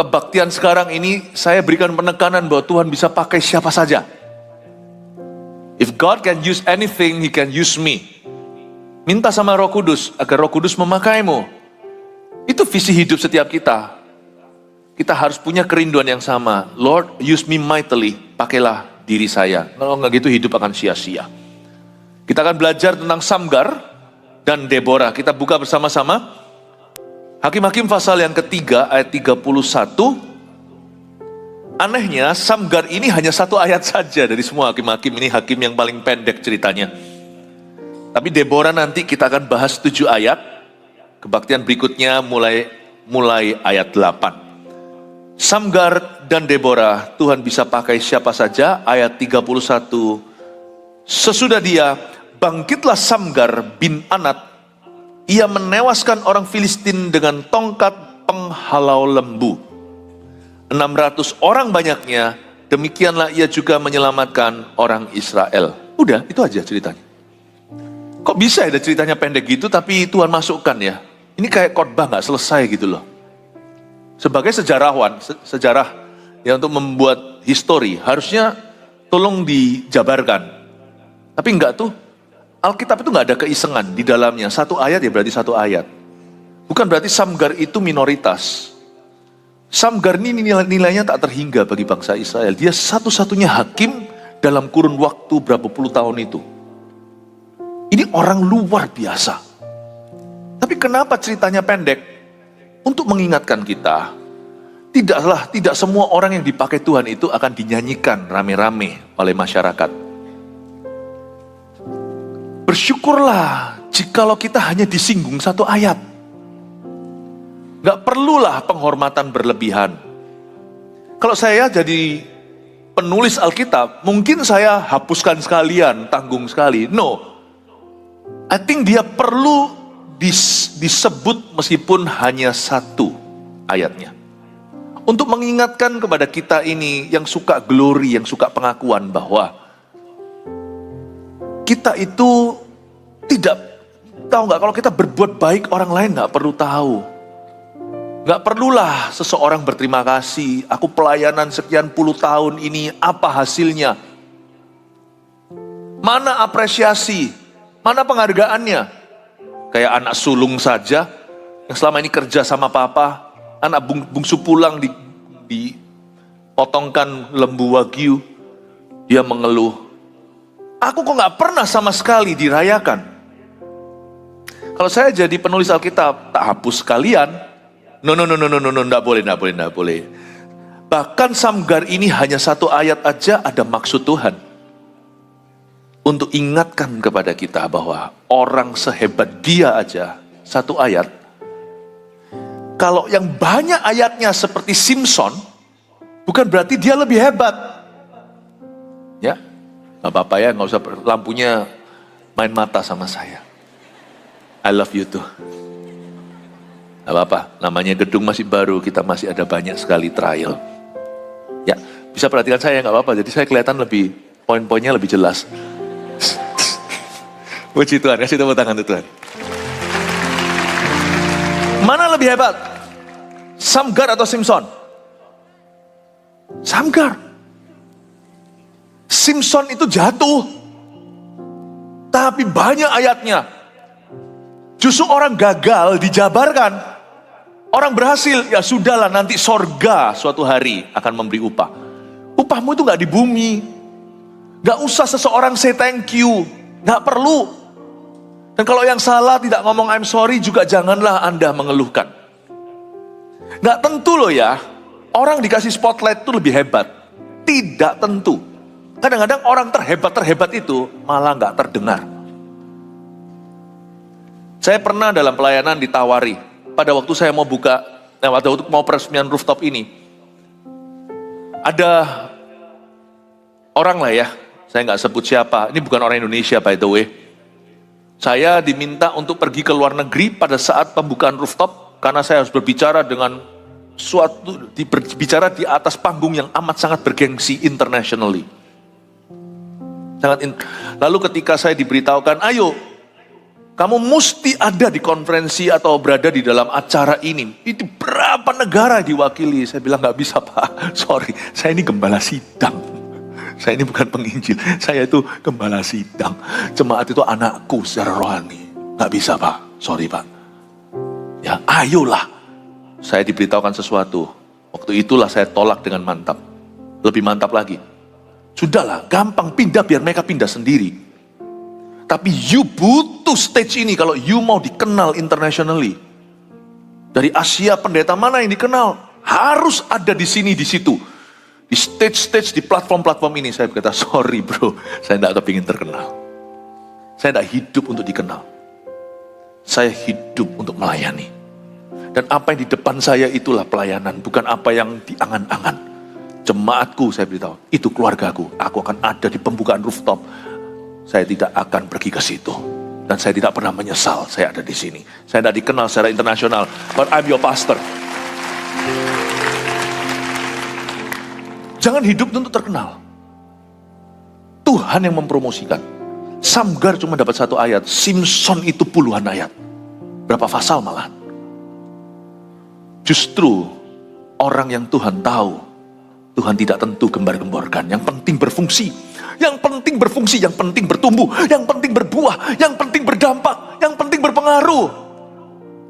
kebaktian sekarang ini saya berikan penekanan bahwa Tuhan bisa pakai siapa saja. If God can use anything, He can use me. Minta sama Roh Kudus agar Roh Kudus memakaimu. Itu visi hidup setiap kita. Kita harus punya kerinduan yang sama. Lord, use me mightily. Pakailah diri saya. Kalau nggak gitu hidup akan sia-sia. Kita akan belajar tentang Samgar dan Deborah. Kita buka bersama-sama. Hakim-Hakim pasal yang ketiga ayat 31. Anehnya Samgar ini hanya satu ayat saja dari semua hakim-hakim. Ini hakim yang paling pendek ceritanya. Tapi Deborah nanti kita akan bahas 7 ayat. Kebaktian berikutnya mulai ayat 8. Samgar dan Deborah, Tuhan bisa pakai siapa saja. Ayat 31. Sesudah dia, bangkitlah Samgar bin Anat. Ia menewaskan orang Filistin dengan tongkat penghalau lembu. 600 orang banyaknya, demikianlah ia juga menyelamatkan orang Israel. Udah, itu aja ceritanya. Kok bisa ada ceritanya pendek gitu, tapi Tuhan masukkan ya. Ini kayak khotbah gak selesai gitu loh. Sebagai sejarawan, sejarah yang untuk membuat histori, harusnya tolong dijabarkan. Tapi enggak tuh. Alkitab itu nggak ada keisengan di dalamnya. Satu ayat ya berarti satu ayat. Bukan berarti Samgar itu minoritas. Samgar ini nilainya tak terhingga bagi bangsa Israel. Dia satu-satunya hakim dalam kurun waktu berapa puluh tahun itu. Ini orang luar biasa. Tapi kenapa ceritanya pendek? Untuk mengingatkan kita, tidak semua orang yang dipakai Tuhan itu akan dinyanyikan rame-rame oleh masyarakat. Bersyukurlah jikalau kita hanya disinggung satu ayat. Gak perlulah penghormatan berlebihan. Kalau saya jadi penulis Alkitab, mungkin saya hapuskan sekalian, tanggung sekali. No, I think dia perlu disebut meskipun hanya satu ayatnya. Untuk mengingatkan kepada kita ini yang suka glory, yang suka pengakuan bahwa kita itu tidak tahu nggak, kalau kita berbuat baik orang lain nggak perlu tahu. Nggak perlulah seseorang berterima kasih. Aku pelayanan sekian puluh tahun ini, apa hasilnya? Mana apresiasi? Mana penghargaannya? Kayak anak sulung saja yang selama ini kerja sama papa, anak bungsu pulang dipotongkan lembu wagyu, dia mengeluh. Aku kok gak pernah sama sekali dirayakan. Kalau saya jadi penulis Alkitab, tak hapus kalian. No, gak boleh. Bahkan Samgar ini hanya satu ayat aja ada maksud Tuhan. Untuk ingatkan kepada kita bahwa orang sehebat dia aja, satu ayat. Kalau yang banyak ayatnya seperti Simpson, bukan berarti dia lebih hebat. Ya. Gak apa-apa ya, gak usah lampunya main mata sama saya. I love you too. Gak apa-apa, namanya gedung masih baru, kita masih ada banyak sekali trial. Ya, bisa perhatikan saya, gak apa-apa, jadi saya kelihatan lebih, poin-poinnya lebih jelas. Puji Tuhan, kasih tepuk tangan untuk Tuhan. Mana lebih hebat? Samgar atau Simpson? Samgar. Simpson itu jatuh, tapi banyak ayatnya. Justru orang gagal dijabarkan. Orang berhasil, ya sudahlah nanti sorga suatu hari akan memberi upah. Upahmu itu gak di bumi. Gak usah seseorang say thank you. Gak perlu. Dan kalau yang salah tidak ngomong I'm sorry juga janganlah Anda mengeluhkan. Gak tentu loh ya, orang dikasih spotlight itu lebih hebat. Tidak tentu. Kadang-kadang orang terhebat itu malah gak terdengar. Saya pernah dalam pelayanan ditawari, pada waktu saya mau buka, pada waktu mau peresmian rooftop ini, ada orang lah ya, saya gak sebut siapa, ini bukan orang Indonesia by the way. Saya diminta untuk pergi ke luar negeri pada saat pembukaan rooftop, karena saya harus berbicara dengan berbicara di atas panggung yang amat sangat bergengsi internationally. Lalu ketika saya diberitahukan, ayo Kamu mesti ada di konferensi atau berada di dalam acara ini. Itu berapa negara diwakili? Saya bilang nggak bisa Pak, sorry. Saya ini gembala sidang. Saya ini bukan penginjil. Saya itu gembala sidang. Jemaat itu anakku secara rohani. Nggak bisa Pak, sorry Pak. Ya ayolah. Saya diberitahukan sesuatu. Waktu itulah saya tolak dengan mantap. Lebih mantap lagi. Sudahlah, gampang pindah biar mereka pindah sendiri. Tapi you butuh stage ini kalau you mau dikenal internationally. Dari Asia pendeta mana yang dikenal? Harus ada di sini, di situ. Di stage-stage, di platform-platform ini. Saya berkata, sorry bro, saya tidak kepingin terkenal. Saya tidak hidup untuk dikenal. Saya hidup untuk melayani. Dan apa yang di depan saya itulah pelayanan, bukan apa yang di angan-angan. Jemaatku, saya beritahu, itu keluargaku. Aku akan ada di pembukaan rooftop. Saya tidak akan pergi ke situ. Dan saya tidak pernah menyesal saya ada di sini. Saya tidak dikenal secara internasional. But I'm your pastor. Jangan hidup untuk terkenal. Tuhan yang mempromosikan. Samgar cuma dapat 1 ayat. Simpson itu puluhan ayat. Berapa pasal malah. Justru orang yang Tuhan tahu. Tuhan tidak tentu gembar-gemborkan. Yang penting berfungsi. Yang penting berfungsi, yang penting bertumbuh, yang penting berbuah, yang penting berdampak, yang penting berpengaruh.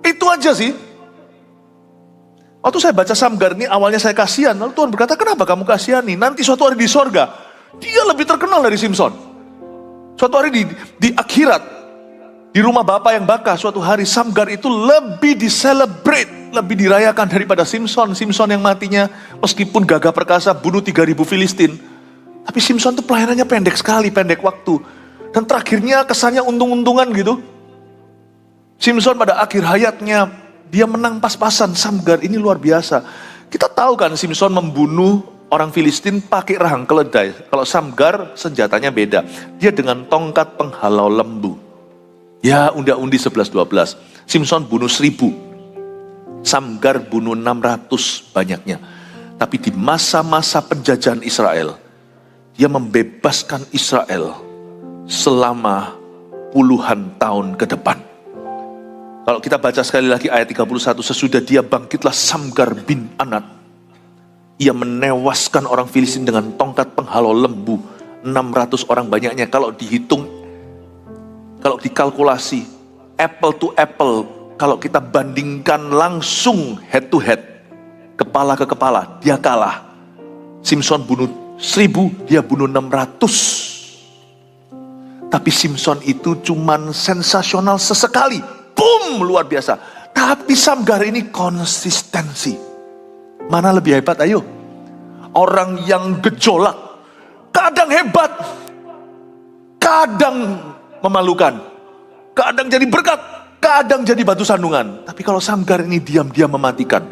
Itu aja sih. Waktu saya baca Samgar ini awalnya saya kasihan. Lalu Tuhan berkata, kenapa kamu kasihani? Nanti suatu hari di sorga, dia lebih terkenal dari Simpson. Suatu hari di akhirat, di rumah Bapa yang baka, suatu hari Samgar itu lebih di-celebrate, lebih dirayakan daripada Simpson. Simpson yang matinya meskipun gagah perkasa bunuh 3.000 Filistin. Tapi Simpson itu pelayanannya pendek sekali, pendek waktu. Dan terakhirnya kesannya untung-untungan gitu. Simpson pada akhir hayatnya, dia menang pas-pasan. Samgar ini luar biasa. Kita tahu kan Simpson membunuh orang Filistin pakai rahang keledai. Kalau Samgar senjatanya beda. Dia dengan tongkat penghalau lembu. Ya undi 11-12. Simpson bunuh 1.000. Samgar bunuh 600 banyaknya. Tapi di masa-masa penjajahan Israel, dia membebaskan Israel selama puluhan tahun ke depan. Kalau kita baca sekali lagi ayat 31, sesudah dia bangkitlah Samgar bin Anat. Ia menewaskan orang Filistin dengan tongkat penghalau lembu. 600 orang banyaknya. Kalau dihitung, kalau dikalkulasi, apple to apple, kalau kita bandingkan langsung head to head, kepala ke kepala, dia kalah. Simpson bunuh 1.000, dia bunuh 600. Tapi Simpson itu cuman sensasional sesekali. Boom, luar biasa. Tapi Samgar ini konsistensi. Mana lebih hebat, ayo? Orang yang gejolak, kadang hebat, kadang memalukan, kadang jadi berkat, kadang jadi batu sandungan. Tapi kalau Samgar ini diam-diam mematikan.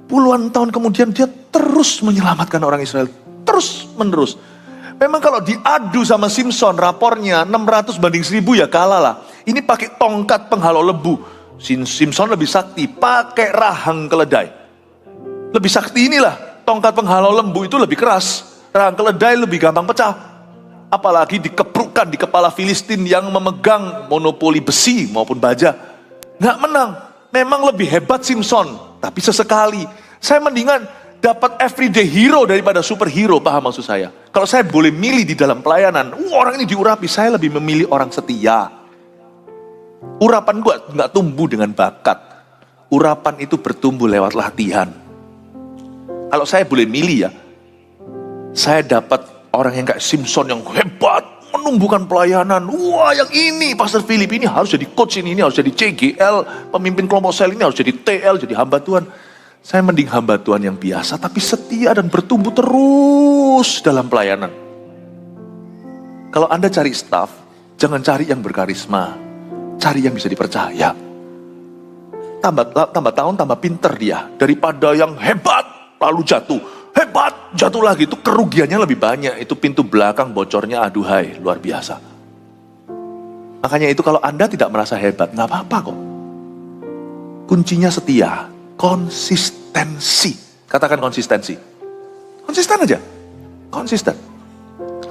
Puluhan tahun kemudian dia terus menyelamatkan orang Israel. Terus menerus. Memang kalau diadu sama Simpson, rapornya 600 banding 1.000 ya kalah lah. Ini pakai tongkat penghalau lembu. Simpson lebih sakti, pakai rahang keledai. Lebih sakti inilah, tongkat penghalau lembu itu lebih keras. Rahang keledai lebih gampang pecah. Apalagi dikeprukkan di kepala Filistin yang memegang monopoli besi maupun baja. Nggak menang. Memang lebih hebat Simpson, tapi sesekali. Saya mendingan dapat everyday hero daripada superhero, paham maksud saya? Kalau saya boleh milih di dalam pelayanan, orang ini diurapi, saya lebih memilih orang setia. Urapan gue nggak tumbuh dengan bakat. Urapan itu bertumbuh lewat latihan. Kalau saya boleh milih ya, saya dapat orang yang kayak Simpson yang hebat, menumbuhkan pelayanan. Wah yang ini, Pastor Philip ini harus jadi coach ini harus jadi CGL, pemimpin kelompok sel ini harus jadi TL, jadi hamba Tuhan. Saya mending hamba Tuhan yang biasa, tapi setia dan bertumbuh terus dalam pelayanan. Kalau Anda cari staff, jangan cari yang berkarisma. Cari yang bisa dipercaya. Tambah tahun, tambah pinter dia. Daripada yang hebat, lalu jatuh. Hebat, jatuh lagi. Itu kerugiannya lebih banyak. Itu pintu belakang bocornya, aduhai, luar biasa. Makanya itu kalau Anda tidak merasa hebat, nggak apa-apa kok. Kuncinya setia. Konsistensi. Katakan konsistensi. Konsisten aja. Konsisten.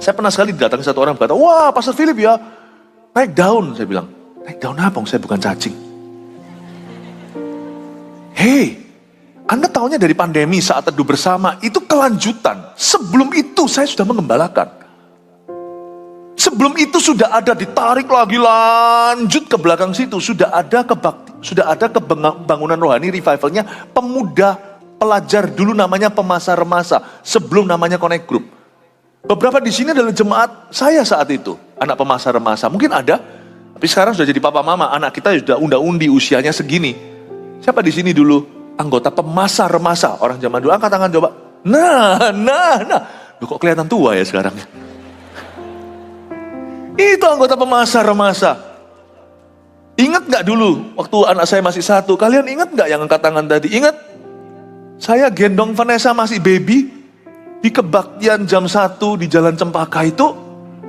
Saya pernah sekali didatangi satu orang berkata, wah Pastor Philip ya, naik daun. Saya bilang, Naik daun apa? Saya bukan cacing. Hei, Anda taunya dari pandemi saat teduh bersama, itu kelanjutan. Sebelum itu saya sudah mengembalakan. Sebelum itu sudah ada ditarik lagi lanjut ke belakang situ. Sudah ada kebangunan rohani revivalnya pemuda pelajar dulu namanya Pemasa Remasa. Sebelum namanya Connect Group. Beberapa di sini adalah jemaat saya saat itu. Anak Pemasa Remasa. Mungkin ada, tapi sekarang sudah jadi papa mama. Anak kita sudah unda-undi usianya segini. Siapa di sini dulu anggota Pemasa Remasa? Orang zaman dulu, angkat tangan coba. Nah. Loh, kok kelihatan tua ya sekarang? Itu anggota Pemasa Remasa. Ingat gak dulu waktu anak saya masih 1? Kalian ingat gak yang angkat tangan tadi? Ingat? Saya gendong Vanessa masih baby di kebaktian jam 1 di Jalan Cempaka itu.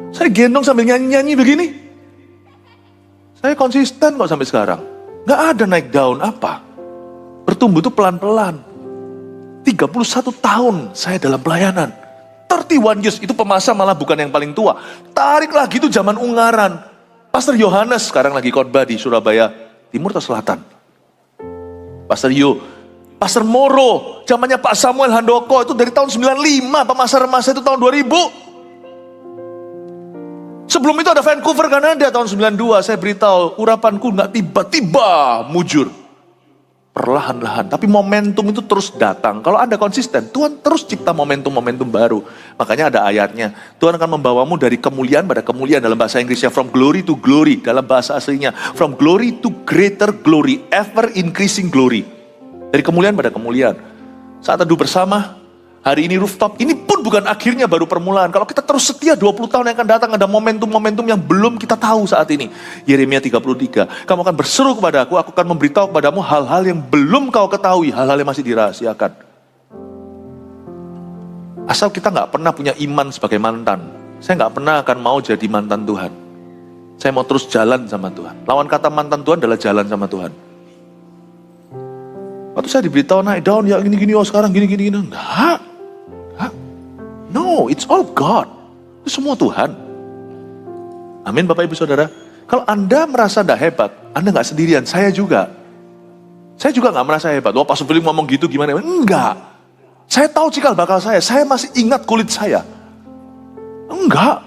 Saya gendong sambil nyanyi-nyanyi begini. Saya konsisten kok sampai sekarang. Gak ada naik daun apa. Bertumbuh itu pelan-pelan. 31 tahun saya dalam pelayanan. 31 years, itu Pemasa malah bukan yang paling tua. Tarik lagi itu zaman Ungaran. Pastor Yohanes sekarang lagi khotbah di Surabaya Timur atau Selatan. Pastor Yo, Pastor Moro, zamannya Pak Samuel Handoko itu dari tahun 95, Pemasa Remasa itu tahun 2000. Sebelum itu ada Vancouver, Kanada tahun 92. Saya beritahu, urapanku nggak tiba-tiba mujur. Perlahan-lahan, tapi momentum itu terus datang. Kalau Anda konsisten, Tuhan terus cipta momentum-momentum baru. Makanya ada ayatnya, Tuhan akan membawamu dari kemuliaan pada kemuliaan. Dalam bahasa Inggrisnya, from glory to glory. Dalam bahasa aslinya, from glory to greater glory, ever increasing glory. Dari kemuliaan pada kemuliaan. Saat teduh bersama, hari ini rooftop, ini pun bukan akhirnya, baru permulaan. Kalau kita terus setia 20 tahun yang akan datang, ada momentum-momentum yang belum kita tahu saat ini. Yeremia 33, kamu akan berseru kepada aku akan memberitahu kepadamu hal-hal yang belum kau ketahui, hal-hal yang masih dirahasiakan. Asal kita gak pernah punya iman sebagai mantan. Saya gak pernah akan mau jadi mantan Tuhan. Saya mau terus jalan sama Tuhan. Lawan kata mantan Tuhan adalah jalan sama Tuhan. Waktu saya diberitahu naik daun, ya gini-gini, oh sekarang gini-gini. Enggak. No, it's all God. Itu semua Tuhan. Amin Bapak Ibu Saudara. Kalau Anda merasa tidak hebat, Anda nggak sendirian, saya juga. Saya juga nggak merasa hebat. Wah Pastor Philip ngomong gitu gimana? Enggak. Saya tahu cikal bakal saya masih ingat kulit saya. Enggak.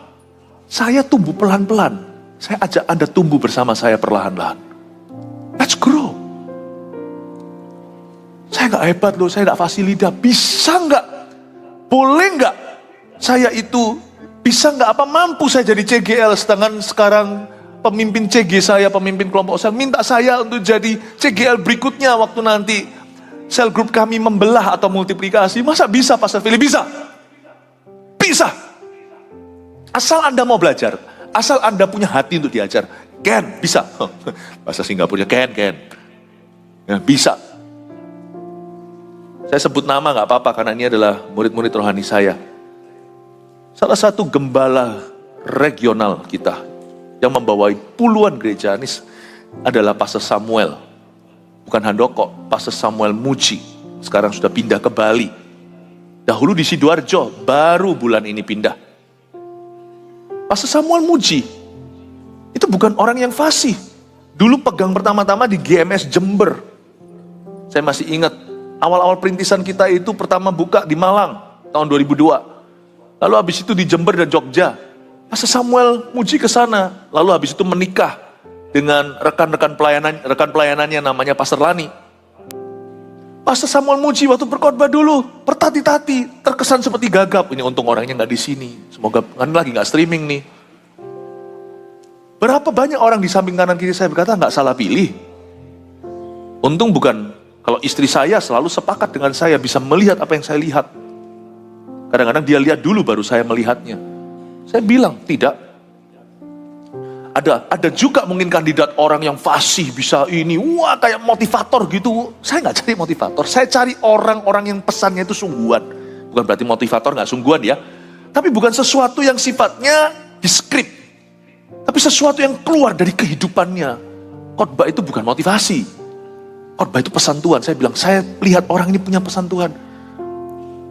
Saya tumbuh pelan-pelan. Saya ajak Anda tumbuh bersama saya perlahan-lahan. Let's grow. Saya nggak hebat loh, saya nggak fasilida. Bisa nggak? Boleh nggak? Saya itu bisa nggak apa mampu saya jadi CGL, sedangkan sekarang pemimpin CG saya, pemimpin kelompok saya minta saya untuk jadi CGL berikutnya waktu nanti sel grup kami membelah atau multiplikasi. Masa bisa Pastor Philip? Bisa. Bisa. Asal Anda mau belajar, asal Anda punya hati untuk diajar. Ken, bisa. Bahasa Singapura, Ken. Ya, bisa. Saya sebut nama nggak apa-apa karena ini adalah murid-murid rohani saya. Salah satu gembala regional kita yang membawai puluhan gereja ini adalah Pastor Samuel. Bukan Handoko, Pastor Samuel Muji. Sekarang sudah pindah ke Bali. Dahulu di Sidoarjo, baru bulan ini pindah. Pastor Samuel Muji itu bukan orang yang fasih. Dulu pegang pertama-tama di GMS Jember. Saya masih ingat, awal-awal perintisan kita itu pertama buka di Malang, tahun 2002. Lalu habis itu di Jember dan Jogja. Pastor Samuel Muji ke sana. Lalu habis itu menikah dengan rekan pelayanannya namanya Pastor Lani. Pastor Samuel Muji waktu berkhotbah dulu, bertati-tati, terkesan seperti gagap. Ini untung orangnya nggak di sini. Semoga lagi nggak streaming nih. Berapa banyak orang di samping kanan kiri saya berkata nggak salah pilih. Untung bukan, kalau istri saya selalu sepakat dengan saya, bisa melihat apa yang saya lihat. Kadang-kadang dia lihat dulu baru saya melihatnya. Saya bilang, tidak. Ada juga mungkin kandidat orang yang fasih, bisa ini, wah kayak motivator gitu. Saya nggak cari motivator, saya cari orang-orang yang pesannya itu sungguhan. Bukan berarti motivator nggak sungguhan ya. Tapi bukan sesuatu yang sifatnya di-script. Tapi sesuatu yang keluar dari kehidupannya. Khotbah itu bukan motivasi. Khotbah itu pesan Tuhan. Saya bilang, saya lihat orang ini punya pesan Tuhan.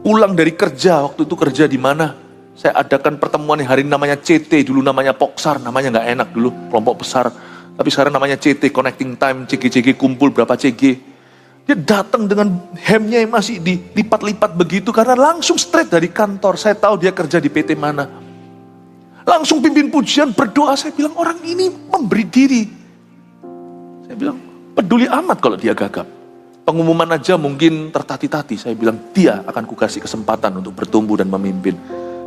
Pulang dari kerja, waktu itu kerja di mana? Saya adakan pertemuan hari ini namanya CT, dulu namanya Poksar, namanya nggak enak dulu, kelompok besar. Tapi sekarang namanya CT, Connecting Time, CG kumpul berapa CG. Dia datang dengan hemnya yang masih dilipat-lipat begitu, karena langsung straight dari kantor. Saya tahu dia kerja di PT mana. Langsung pimpin pujian, berdoa. Saya bilang, orang ini memberi diri. Saya bilang, peduli amat kalau dia gagap. Pengumuman aja mungkin tertati-tati. Saya bilang, dia akan kukasih kesempatan untuk bertumbuh dan memimpin.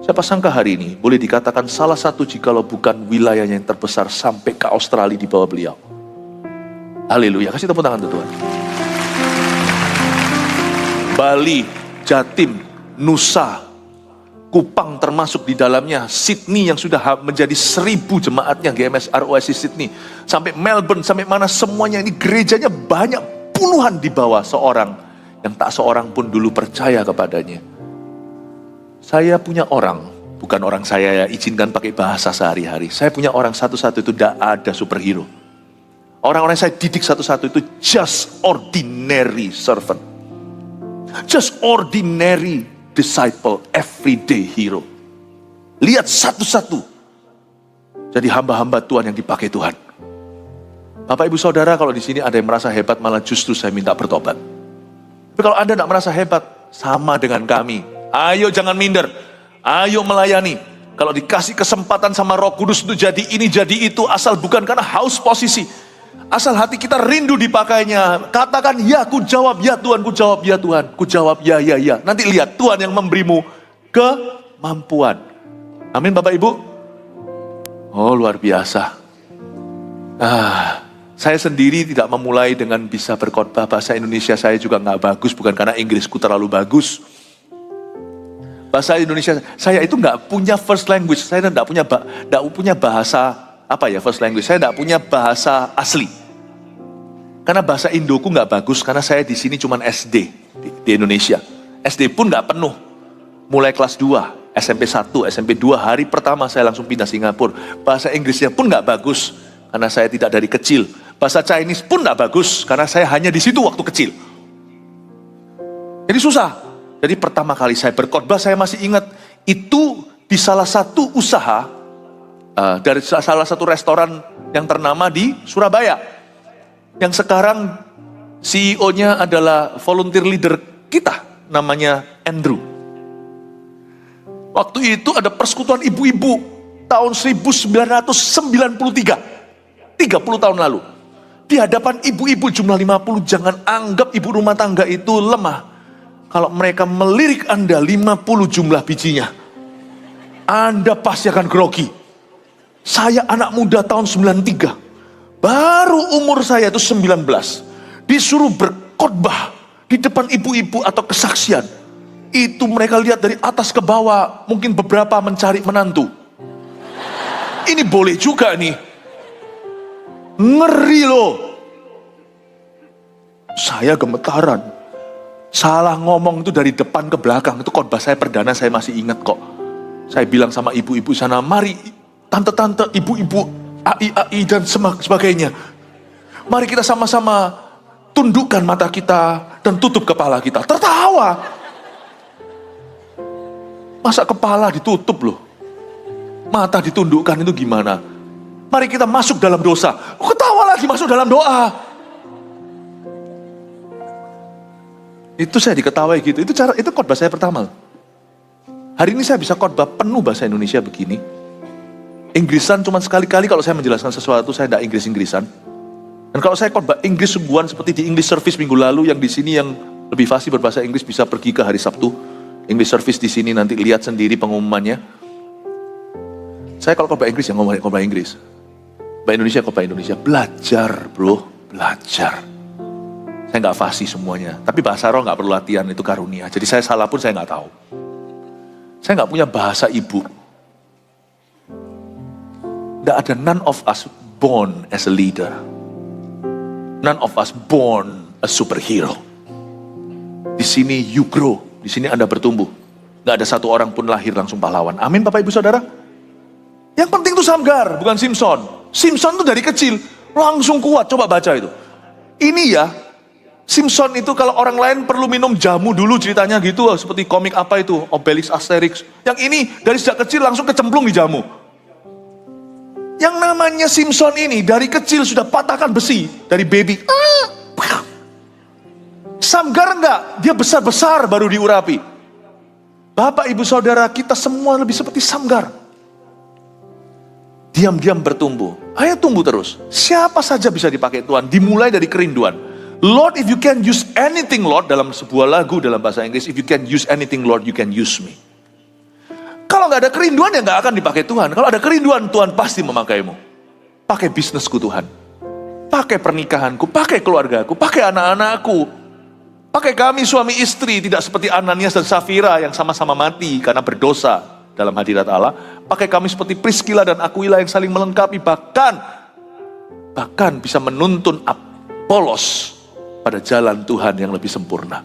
Siapa sangka hari ini boleh dikatakan salah satu jikalau bukan wilayahnya yang terbesar sampai ke Australia di bawah beliau. Haleluya, kasih tepuk tangan Tuhan. Bali, Jatim, Nusa, Kupang termasuk di dalamnya, Sydney yang sudah menjadi 1000 jemaatnya GMS ROIC Sydney, sampai Melbourne, sampai mana semuanya ini gerejanya banyak puluhan di bawah seorang yang tak seorang pun dulu percaya kepadanya. Saya punya orang, bukan orang saya ya, izinkan pakai bahasa sehari-hari. Saya punya orang satu-satu itu tidak ada superhero. Orang-orang yang saya didik satu-satu itu just ordinary servant. Just ordinary disciple, everyday hero. Lihat satu-satu. Jadi hamba-hamba Tuhan yang dipakai Tuhan. Bapak Ibu Saudara, kalau di sini ada yang merasa hebat, malah justru saya minta bertobat. Tapi kalau Anda tidak merasa hebat, sama dengan kami. Ayo jangan minder, ayo melayani. Kalau dikasih kesempatan sama Roh Kudus untuk jadi ini, jadi itu, asal bukan karena haus posisi. Asal hati kita rindu dipakainya. Katakan, ya ku jawab, ya Tuhan, ku jawab, ya Tuhan. Ku jawab, ya, ya, ya. Nanti lihat Tuhan yang memberimu kemampuan. Amin Bapak Ibu. Oh luar biasa. Saya sendiri tidak memulai dengan bisa berkhotbah. Bahasa Indonesia saya juga nggak bagus, bukan karena Inggrisku terlalu bagus. Bahasa Indonesia saya itu nggak punya first language. Saya nggak punya bahasa apa ya first language. Saya nggak punya bahasa asli. Karena bahasa Indoku nggak bagus. Karena saya di sini cuma SD di Indonesia. SD pun nggak penuh. Mulai kelas 2, SMP 1, SMP 2 hari pertama saya langsung pindah Singapura. Bahasa Inggrisnya pun nggak bagus. Karena saya tidak dari kecil. Bahasa Chinese pun nggak bagus. Karena saya hanya di situ waktu kecil. Jadi susah. Jadi pertama kali saya berkhotbah, saya masih ingat itu di salah satu usaha dari salah satu restoran yang ternama di Surabaya. Yang sekarang CEO-nya adalah volunteer leader kita, namanya Andrew. Waktu itu ada persekutuan ibu-ibu tahun 1993, 30 tahun lalu. Di hadapan ibu-ibu jumlah 50, jangan anggap ibu rumah tangga itu lemah. Kalau mereka melirik Anda 50 jumlah bijinya, Anda pasti akan grogi. Saya anak muda tahun 93, baru umur saya itu 19, disuruh berkhotbah di depan ibu-ibu atau kesaksian. Itu mereka lihat dari atas ke bawah, mungkin beberapa mencari menantu. Ini boleh juga nih. Ngeri loh. Saya gemetaran. Salah ngomong itu dari depan ke belakang. Itu khotbah saya perdana, saya masih ingat kok. Saya bilang sama ibu-ibu sana, mari tante-tante, ibu-ibu, AI dan sebagainya. Mari kita sama-sama tundukkan mata kita dan tutup kepala kita. Tertawa. Masa kepala ditutup loh? Mata ditundukkan itu gimana? Mari kita masuk dalam dosa. Ketawa lagi masuk dalam doa. Itu saya diketawai gitu. Itu khotbah saya pertama. Hari ini saya bisa khotbah penuh bahasa Indonesia begini. Inggrisan cuma sekali-kali kalau saya menjelaskan sesuatu, saya tidak Inggris-Inggrisan. Dan kalau saya khotbah Inggris sungguhan seperti di English Service minggu lalu, yang di sini yang lebih fasih berbahasa Inggris bisa pergi ke hari Sabtu. English Service di sini nanti lihat sendiri pengumumannya. Saya kalau khotbah Inggris ya ngomong khotbah Inggris. Khotbah Indonesia, khotbah Indonesia. Belajar bro, belajar. Saya nggak fasih semuanya, tapi bahasa roh nggak perlu latihan, itu karunia. Jadi saya salah pun saya nggak tahu. Saya nggak punya bahasa ibu. Nggak ada, none of us born as a leader. None of us born a superhero. Di sini you grow, di sini Anda bertumbuh. Nggak ada satu orang pun lahir langsung pahlawan. Amin Bapak Ibu Saudara. Yang penting itu Samgar, bukan Simpson. Simpson itu dari kecil langsung kuat. Coba baca itu. Ini ya. Simpson itu kalau orang lain perlu minum jamu dulu ceritanya gitu, seperti komik apa itu, Obelix, Asterix. Yang ini dari sejak kecil langsung kecemplung di jamu. Yang namanya Simpson ini dari kecil sudah patahkan besi dari baby. Samgar enggak, dia besar-besar baru diurapi. Bapak ibu saudara kita semua lebih seperti Samgar. Diam-diam bertumbuh. Ayo tumbuh terus. Siapa saja bisa dipakai Tuhan. Dimulai dari kerinduan. Lord, if you can use anything, Lord, dalam sebuah lagu dalam bahasa Inggris, if you can use anything, Lord, you can use me. Kalau nggak ada kerinduan ya nggak akan dipakai Tuhan. Kalau ada kerinduan, Tuhan pasti memakaimu. Pakai bisnisku Tuhan. Pakai pernikahanku, pakai keluargaku, pakai anak-anakku. Pakai kami suami istri, tidak seperti Ananias dan Safira yang sama-sama mati karena berdosa dalam hadirat Allah. Pakai kami seperti Priscilla dan Aquila yang saling melengkapi. Bahkan bisa menuntun Apolos pada jalan Tuhan yang lebih sempurna.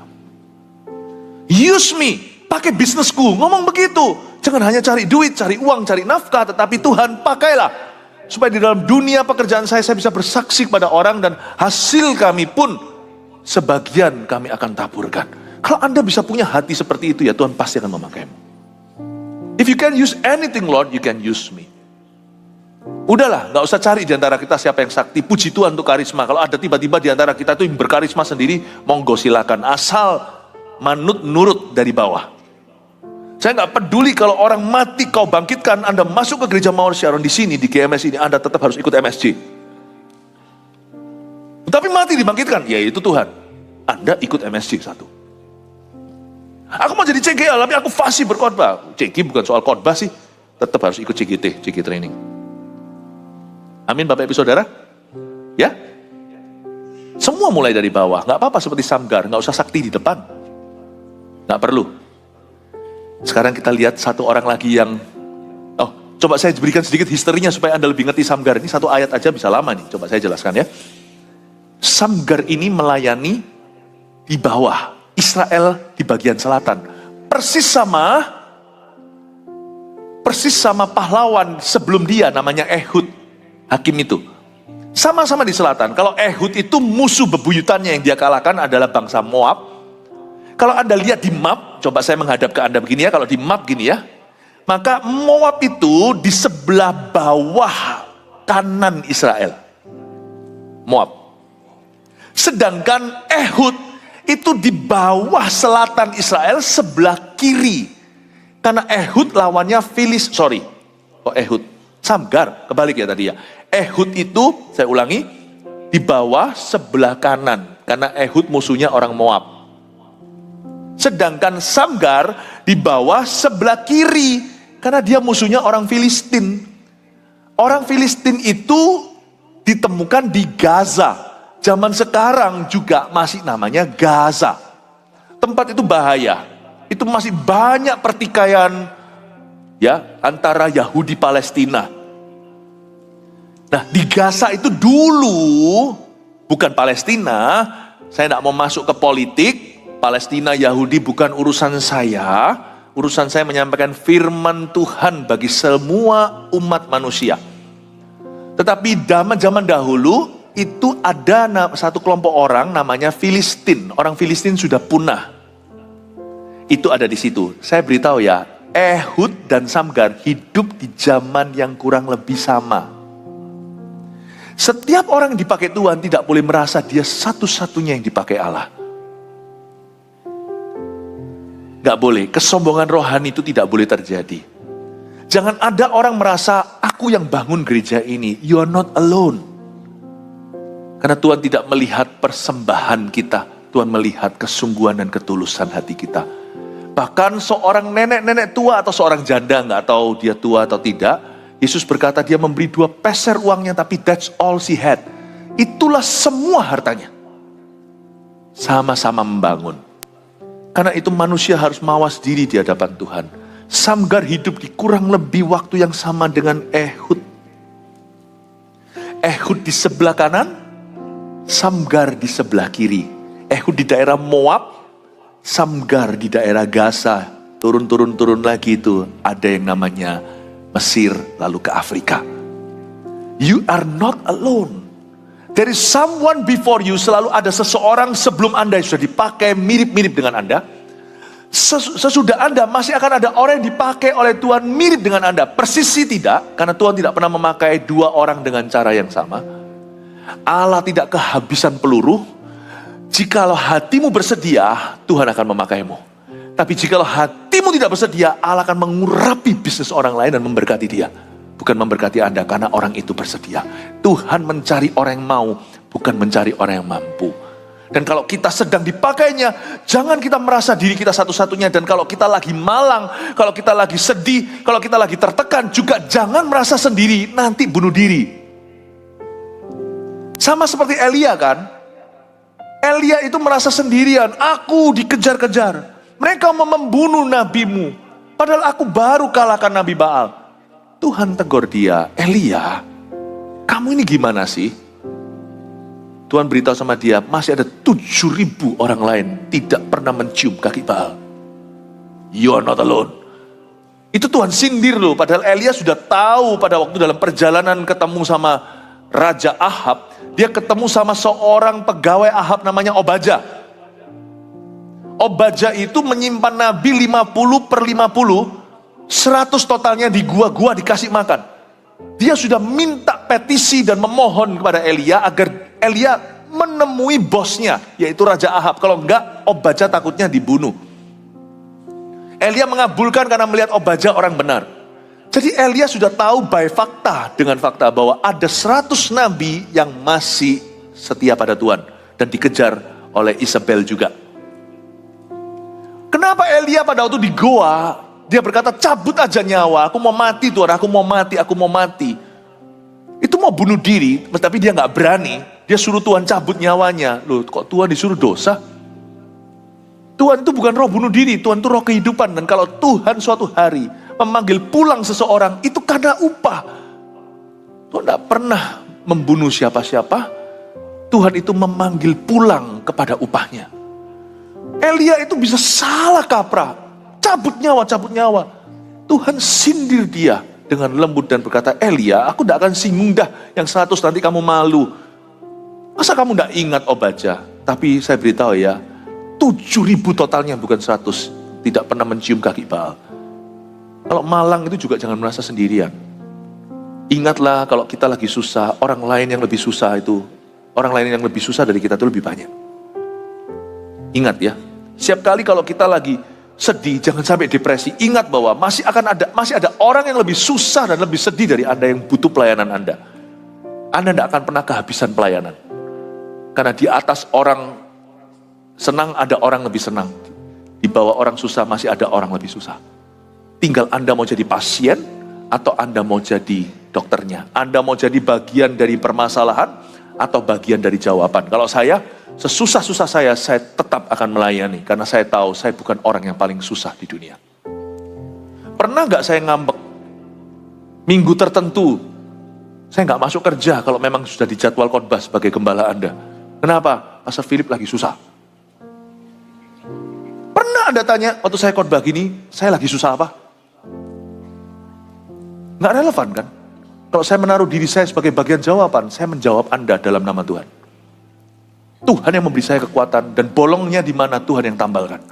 Use me, pakai bisnisku, ngomong begitu. Jangan hanya cari duit, cari uang, cari nafkah, tetapi Tuhan pakailah. Supaya di dalam dunia pekerjaan saya bisa bersaksi kepada orang dan hasil kami pun sebagian kami akan taburkan. Kalau Anda bisa punya hati seperti itu ya Tuhan pasti akan memakaimu. If you can use anything Lord, you can use me. Udahlah, gak usah cari di antara kita siapa yang sakti. Puji Tuhan untuk karisma. Kalau ada tiba-tiba di antara kita tuh yang berkarisma sendiri, monggo silakan. Asal manut nurut dari bawah. Saya gak peduli kalau orang mati kau bangkitkan, Anda masuk ke gereja Mawar Sharon di sini, di GMS ini, Anda tetap harus ikut MSJ. Tapi mati dibangkitkan, ya itu Tuhan. Anda ikut MSJ satu. Aku mau jadi CGA, tapi aku fasih berkhotbah. CG bukan soal khotbah sih, tetap harus ikut CGT training. Amin Bapak Ibu Saudara? Ya? Semua mulai dari bawah, gak apa-apa seperti Samgar, gak usah sakti di depan. Gak perlu. Sekarang kita lihat satu orang lagi yang, coba saya berikan sedikit historinya supaya Anda lebih ngerti Samgar. Ini satu ayat aja bisa lama nih, coba saya jelaskan ya. Samgar ini melayani di bawah, Israel di bagian selatan. Persis sama pahlawan sebelum dia namanya Ehud, hakim itu. Sama-sama di selatan. Kalau Ehud itu musuh bebuyutannya yang dia kalahkan adalah bangsa Moab. Kalau Anda lihat di map, coba saya menghadap ke Anda begini ya, kalau di map gini ya. Maka Moab itu di sebelah bawah kanan Israel. Moab. Sedangkan Ehud itu di bawah selatan Israel sebelah kiri. Karena Ehud lawannya Ehud. Samgar, kebalik ya tadi ya. Ehud itu, saya ulangi, di bawah sebelah kanan. Karena Ehud musuhnya orang Moab. Sedangkan Samgar di bawah sebelah kiri. Karena dia musuhnya orang Filistin. Orang Filistin itu ditemukan di Gaza. Zaman sekarang juga masih namanya Gaza. Tempat itu bahaya. Itu masih banyak pertikaian ya antara Yahudi Palestina. Nah di Gaza itu dulu bukan Palestina. Saya tidak mau masuk ke politik. Palestina, Yahudi bukan urusan saya. Urusan saya menyampaikan firman Tuhan bagi semua umat manusia. Tetapi zaman dahulu itu ada satu kelompok orang namanya Filistin. Orang Filistin sudah punah. Itu ada di situ. Saya beritahu ya, Ehud dan Samgar hidup di zaman yang kurang lebih sama. Setiap orang yang dipakai Tuhan tidak boleh merasa dia satu-satunya yang dipakai Allah. Gak boleh, kesombongan rohani itu tidak boleh terjadi. Jangan ada orang merasa, aku yang bangun gereja ini. You are not alone. Karena Tuhan tidak melihat persembahan kita. Tuhan melihat kesungguhan dan ketulusan hati kita. Bahkan seorang nenek-nenek tua atau seorang janda, gak tahu dia tua atau tidak. Yesus berkata dia memberi 2 peser uangnya, tapi that's all she had. Itulah semua hartanya. Sama-sama membangun. Karena itu manusia harus mawas diri di hadapan Tuhan. Samgar hidup di kurang lebih waktu yang sama dengan Ehud. Ehud di sebelah kanan, Samgar di sebelah kiri. Ehud di daerah Moab, Samgar di daerah Gaza. Turun lagi itu ada yang namanya Mesir, lalu ke Afrika. You are not alone. There is someone before you, selalu ada seseorang sebelum Anda yang sudah dipakai mirip-mirip dengan Anda. Sesudah Anda masih akan ada orang yang dipakai oleh Tuhan mirip dengan Anda. Persis sih tidak, karena Tuhan tidak pernah memakai dua orang dengan cara yang sama. Allah tidak kehabisan peluru. Jikalau hatimu bersedia, Tuhan akan memakaimu. Tapi jikalau hatimu tidak bersedia, Allah akan mengurapi bisnis orang lain dan memberkati dia. Bukan memberkati Anda karena orang itu bersedia. Tuhan mencari orang yang mau, bukan mencari orang yang mampu. Dan kalau kita sedang dipakainya, jangan kita merasa diri kita satu-satunya. Dan kalau kita lagi malang, kalau kita lagi sedih, kalau kita lagi tertekan, juga jangan merasa sendiri, nanti bunuh diri. Sama seperti Elia kan? Elia itu merasa sendirian, aku dikejar-kejar. Mereka mau membunuh nabimu, padahal aku baru kalahkan Nabi Baal. Tuhan tegur dia, Elia, kamu ini gimana sih? Tuhan beritahu sama dia, masih ada 7.000 orang lain tidak pernah mencium kaki Baal. You are not alone. Itu Tuhan sindir loh, padahal Elia sudah tahu pada waktu dalam perjalanan ketemu sama Raja Ahab, dia ketemu sama seorang pegawai Ahab namanya Obadja. Obadja itu menyimpan nabi 50/50, 100 totalnya di gua-gua dikasih makan. Dia sudah minta petisi dan memohon kepada Elia agar Elia menemui bosnya, yaitu Raja Ahab. Kalau enggak, Obadja takutnya dibunuh. Elia mengabulkan karena melihat Obadja orang benar. Jadi Elia sudah tahu by fakta, dengan fakta bahwa ada 100 nabi yang masih setia pada Tuhan dan dikejar oleh Isabel juga. Kenapa Elia pada waktu di goa, dia berkata, cabut aja nyawa, aku mau mati Tuhan, aku mau mati, aku mau mati. Itu mau bunuh diri, tapi dia nggak berani. Dia suruh Tuhan cabut nyawanya. Loh, kok Tuhan disuruh dosa? Tuhan itu bukan roh bunuh diri, Tuhan itu roh kehidupan. Dan kalau Tuhan suatu hari memanggil pulang seseorang, itu karena upah. Tuhan tidak pernah membunuh siapa-siapa. Tuhan itu memanggil pulang kepada upahnya. Elia itu bisa salah kaprah, cabut nyawa. Tuhan sindir dia dengan lembut dan berkata, Elia, aku tidak akan singgung dah yang 100 nanti kamu malu. Masa kamu tidak ingat Obadja? Tapi saya beritahu ya, 7.000 totalnya bukan 100, tidak pernah mencium kaki Baal. Kalau malang itu juga jangan merasa sendirian. Ingatlah kalau kita lagi susah, orang lain yang lebih susah dari kita itu lebih banyak. Ingat ya, setiap kali kalau kita lagi sedih, jangan sampai depresi. Ingat bahwa masih ada orang yang lebih susah dan lebih sedih dari Anda yang butuh pelayanan Anda. Anda tidak akan pernah kehabisan pelayanan. Karena di atas orang senang ada orang lebih senang. Di bawah orang susah masih ada orang lebih susah. Tinggal Anda mau jadi pasien atau Anda mau jadi dokternya. Anda mau jadi bagian dari permasalahan atau bagian dari jawaban. Kalau saya, sesusah-susah saya tetap akan melayani. Karena saya tahu saya bukan orang yang paling susah di dunia. Pernah gak saya ngambek? Minggu tertentu, saya gak masuk kerja kalau memang sudah dijadwal khotbah sebagai gembala Anda. Kenapa? Pastor Philip lagi susah. Pernah Anda tanya, waktu saya khotbah gini, saya lagi susah apa? Gak relevan kan? Kalau saya menaruh diri saya sebagai bagian jawaban, saya menjawab Anda dalam nama Tuhan. Tuhan yang memberi saya kekuatan dan bolongnya di mana Tuhan yang tambalkan.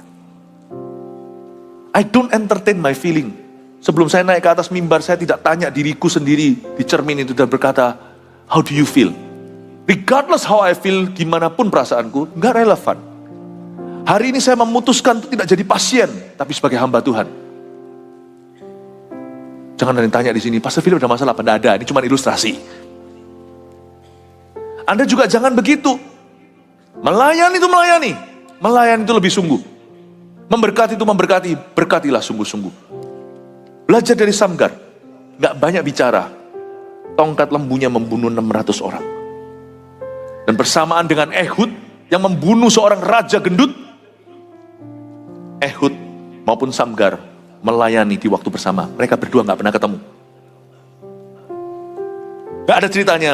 I don't entertain my feeling. Sebelum saya naik ke atas mimbar, saya tidak tanya diriku sendiri di cermin itu dan berkata, how do you feel? Regardless how I feel, gimana pun perasaanku, nggak relevan. Hari ini saya memutuskan untuk tidak jadi pasien, tapi sebagai hamba Tuhan. Jangan ada yang tanya di sini, Pastor Philip ada masalah apa? Tidak ada, ini cuma ilustrasi. Anda juga jangan begitu. Melayani itu melayani. Melayani itu lebih sungguh. Memberkati itu memberkati. Berkatilah sungguh-sungguh. Belajar dari Samgar. Gak banyak bicara. Tongkat lembunya membunuh 600 orang. Dan bersamaan dengan Ehud yang membunuh seorang raja gendut. Ehud maupun Samgar melayani di waktu bersama. Mereka berdua gak pernah ketemu. Gak ada ceritanya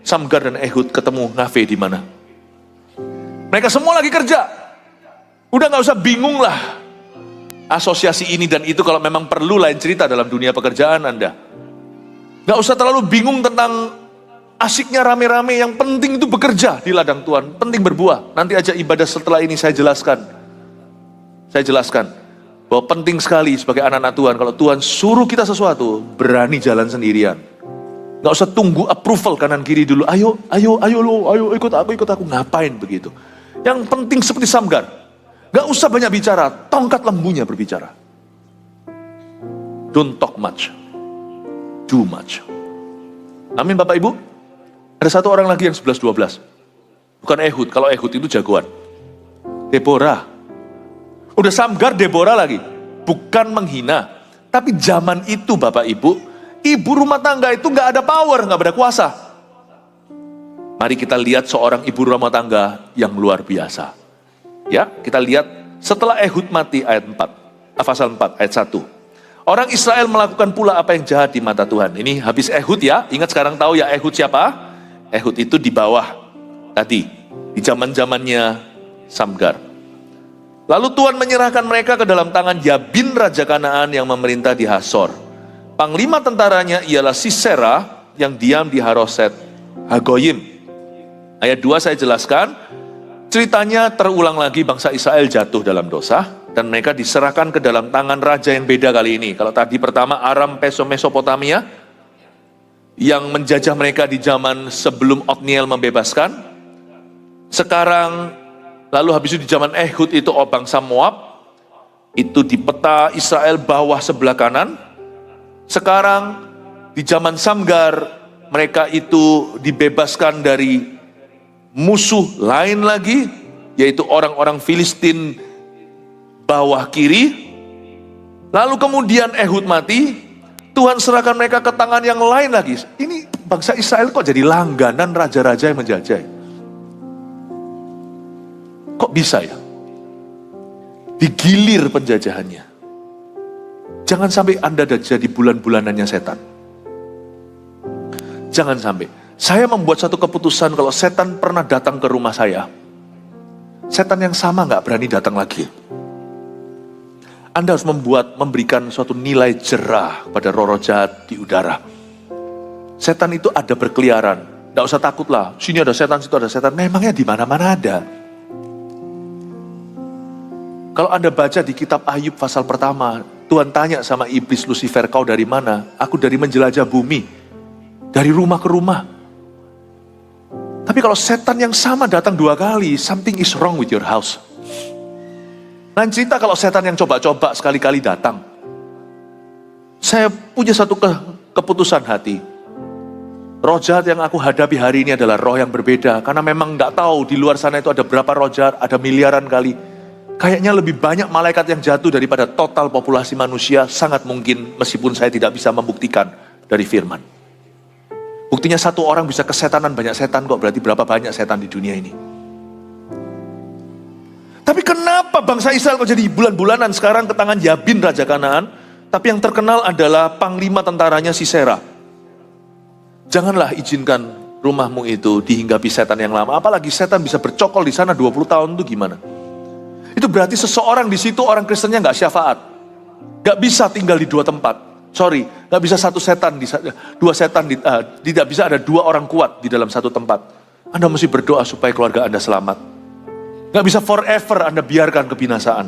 Samgar dan Ehud ketemu ngafe di mana. Mereka semua lagi kerja. Udah gak usah bingung lah. Asosiasi ini dan itu kalau memang perlu lain cerita dalam dunia pekerjaan Anda. Gak usah terlalu bingung tentang asiknya rame-rame. Yang penting itu bekerja di ladang Tuhan. Penting berbuah. Nanti aja ibadah setelah ini saya jelaskan. Saya jelaskan bahwa penting sekali sebagai anak-anak Tuhan, kalau Tuhan suruh kita sesuatu, berani jalan sendirian. Nggak usah tunggu approval kanan kiri dulu. Ayo ikut aku. Ngapain begitu? Yang penting seperti Samgar, nggak usah banyak bicara, tongkat lembunya berbicara. Don't talk much, do much. Amin Bapak Ibu. Ada satu orang lagi yang 11-12. Bukan Ehud, kalau Ehud itu jagoan. Deborah. Udah Samgar, Deborah lagi. Bukan menghina. Tapi zaman itu Bapak Ibu, ibu rumah tangga itu gak ada power, gak ada kuasa. Mari kita lihat seorang ibu rumah tangga yang luar biasa. Ya, kita lihat setelah Ehud mati ayat 4. Pasal 4 ayat 1. Orang Israel melakukan pula apa yang jahat di mata Tuhan. Ini habis Ehud ya. Ingat sekarang tahu ya Ehud siapa? Ehud itu di bawah tadi. Di zaman-zamannya Samgar. Lalu Tuhan menyerahkan mereka ke dalam tangan Yabin Raja Kanaan yang memerintah di Hasor. Panglima tentaranya ialah Sisera yang diam di Haroset Hagoyim. Ayat 2 saya jelaskan, ceritanya terulang lagi bangsa Israel jatuh dalam dosa, dan mereka diserahkan ke dalam tangan raja yang beda kali ini. Kalau tadi pertama Aram Mesopotamia, yang menjajah mereka di zaman sebelum Otniel membebaskan. Sekarang lalu habis itu di zaman Ehud itu bangsa Moab, itu di peta Israel bawah sebelah kanan. Sekarang di zaman Samgar, mereka itu dibebaskan dari musuh lain lagi, yaitu orang-orang Filistin bawah kiri. Lalu kemudian Ehud mati, Tuhan serahkan mereka ke tangan yang lain lagi. Ini bangsa Israel kok jadi langganan raja-raja yang menjajah? Kok bisa ya? Digilir penjajahannya. Jangan sampai Anda jadi bulan-bulanannya setan. Jangan sampai. Saya membuat satu keputusan, kalau setan pernah datang ke rumah saya, setan yang sama gak berani datang lagi. Anda harus memberikan suatu nilai jerah pada roh-roh jahat di udara. Setan itu ada berkeliaran. Gak usah takut lah, sini ada setan, situ ada setan. Memangnya di mana-mana ada. Kalau Anda baca di kitab Ayub pasal pertama, Tuhan tanya sama iblis Lucifer, kau dari mana? Aku dari menjelajah bumi, dari rumah ke rumah. Tapi kalau setan yang sama datang 2 kali, something is wrong with your house. Lain cerita kalau setan yang coba-coba sekali-kali datang. Saya punya satu keputusan hati. Roh jahat yang aku hadapi hari ini adalah roh yang berbeda. Karena memang gak tahu di luar sana itu ada berapa roh jahat, ada miliaran kali. Kayaknya lebih banyak malaikat yang jatuh daripada total populasi manusia. Sangat mungkin, meskipun saya tidak bisa membuktikan dari firman. Buktinya satu orang bisa kesetanan banyak setan kok, berarti berapa banyak setan di dunia ini. Tapi kenapa bangsa Israel kok jadi bulan-bulanan sekarang ke tangan Yabin Raja Kanaan? Tapi yang terkenal adalah panglima tentaranya Sisera. Janganlah izinkan rumahmu itu dihinggapi setan yang lama. Apalagi setan bisa bercokol di sana 20 tahun itu gimana? Itu berarti seseorang di situ orang Kristennya nggak syafaat, nggak bisa tinggal di 2 tempat. Nggak bisa satu setan tidak bisa ada 2 orang kuat di dalam satu tempat. Anda mesti berdoa supaya keluarga Anda selamat. Nggak bisa forever Anda biarkan kebinasaan.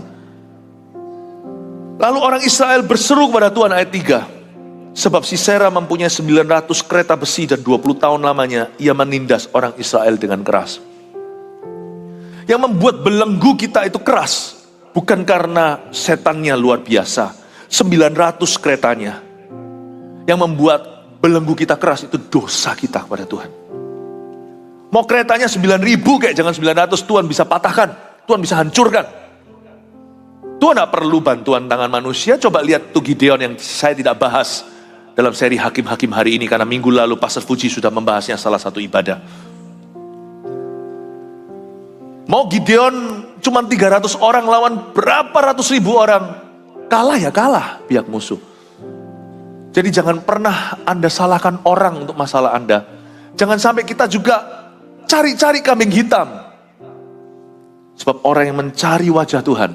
Lalu orang Israel berseru kepada Tuhan ayat 3. Sebab Sisera mempunyai 900 kereta besi dan 20 tahun lamanya ia menindas orang Israel dengan keras. Yang membuat belenggu kita itu keras, bukan karena setannya luar biasa. 900 keretanya. Yang membuat belenggu kita keras itu dosa kita kepada Tuhan. Mau keretanya 9.000 kayak jangan 900, Tuhan bisa patahkan, Tuhan bisa hancurkan. Tuhan tidak perlu bantuan tangan manusia. Coba lihat tuh Gideon yang saya tidak bahas dalam seri Hakim-Hakim hari ini, karena minggu lalu Pastor Fuji sudah membahasnya salah satu ibadah. Mau Gideon cuma 300 orang lawan berapa ratus ribu orang, kalah ya kalah pihak musuh. Jadi jangan pernah Anda salahkan orang untuk masalah Anda. Jangan sampai kita juga cari-cari kambing hitam. Sebab orang yang mencari wajah Tuhan,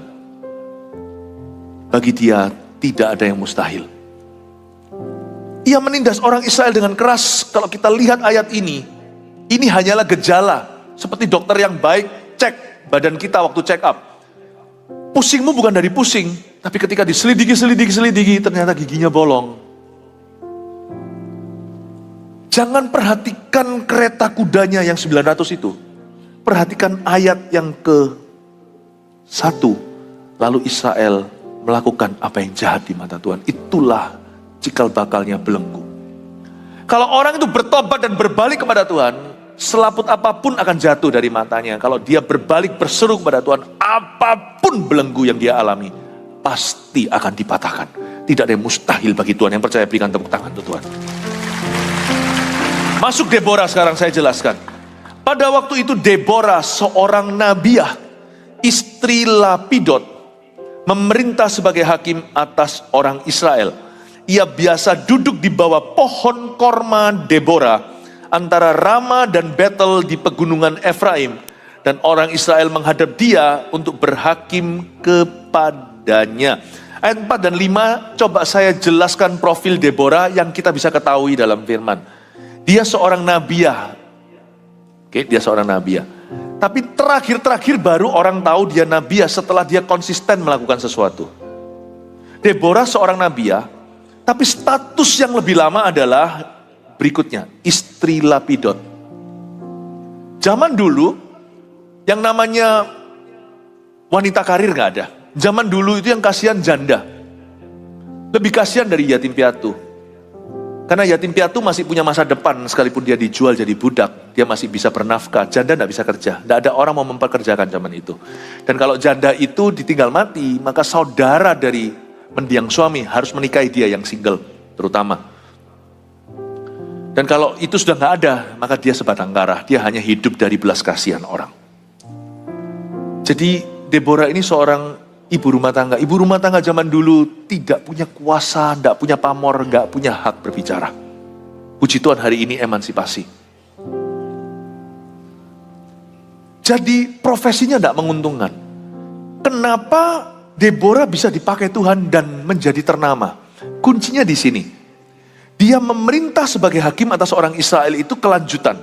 bagi dia tidak ada yang mustahil. Ia menindas orang Israel dengan keras. Kalau kita lihat ayat ini hanyalah gejala. Seperti dokter yang baik cek badan kita waktu check up. Pusingmu bukan dari pusing, tapi ketika diselidiki, ternyata giginya bolong. Jangan perhatikan kereta kudanya yang 900 itu. Perhatikan ayat yang ke-1. Lalu Israel melakukan apa yang jahat di mata Tuhan. Itulah cikal bakalnya belenggu. Kalau orang itu bertobat dan berbalik kepada Tuhan, selaput apapun akan jatuh dari matanya. Kalau dia berbalik berseru kepada Tuhan, apapun belenggu yang dia alami, pasti akan dipatahkan. Tidak ada yang mustahil bagi Tuhan. Yang percaya berikan tepuk tangan untuk Tuhan. Masuk Deborah sekarang saya jelaskan. Pada waktu itu Deborah seorang nabiah, istri Lapidot, memerintah sebagai hakim atas orang Israel. Ia biasa duduk di bawah pohon korma Deborah antara Rama dan Betel di pegunungan Efraim, dan orang Israel menghadap dia untuk berhakim kepadanya. Ayat 4 dan 5, coba saya jelaskan profil Deborah yang kita bisa ketahui dalam firman. Dia seorang nabiah. Oke, dia seorang nabiah. Tapi terakhir baru orang tahu dia nabiah setelah dia konsisten melakukan sesuatu. Deborah seorang nabiah, tapi status yang lebih lama adalah berikutnya, istri Lapidot. Zaman dulu, yang namanya wanita karir gak ada. Zaman dulu itu yang kasihan janda. Lebih kasihan dari yatim piatu. Karena yatim piatu masih punya masa depan, sekalipun dia dijual jadi budak, dia masih bisa bernafkah. Janda gak bisa kerja, gak ada orang mau mempekerjakan zaman itu. Dan kalau janda itu ditinggal mati, maka saudara dari mendiang suami harus menikahi dia yang single, terutama. Dan kalau itu sudah gak ada, maka dia sebatang kara. Dia hanya hidup dari belas kasihan orang. Jadi Deborah ini seorang ibu rumah tangga. Ibu rumah tangga zaman dulu tidak punya kuasa, tidak punya pamor, gak punya hak berbicara. Puji Tuhan hari ini emansipasi. Jadi profesinya tidak menguntungkan. Kenapa Deborah bisa dipakai Tuhan dan menjadi ternama? Kuncinya di sini. Dia memerintah sebagai hakim atas orang Israel itu kelanjutan.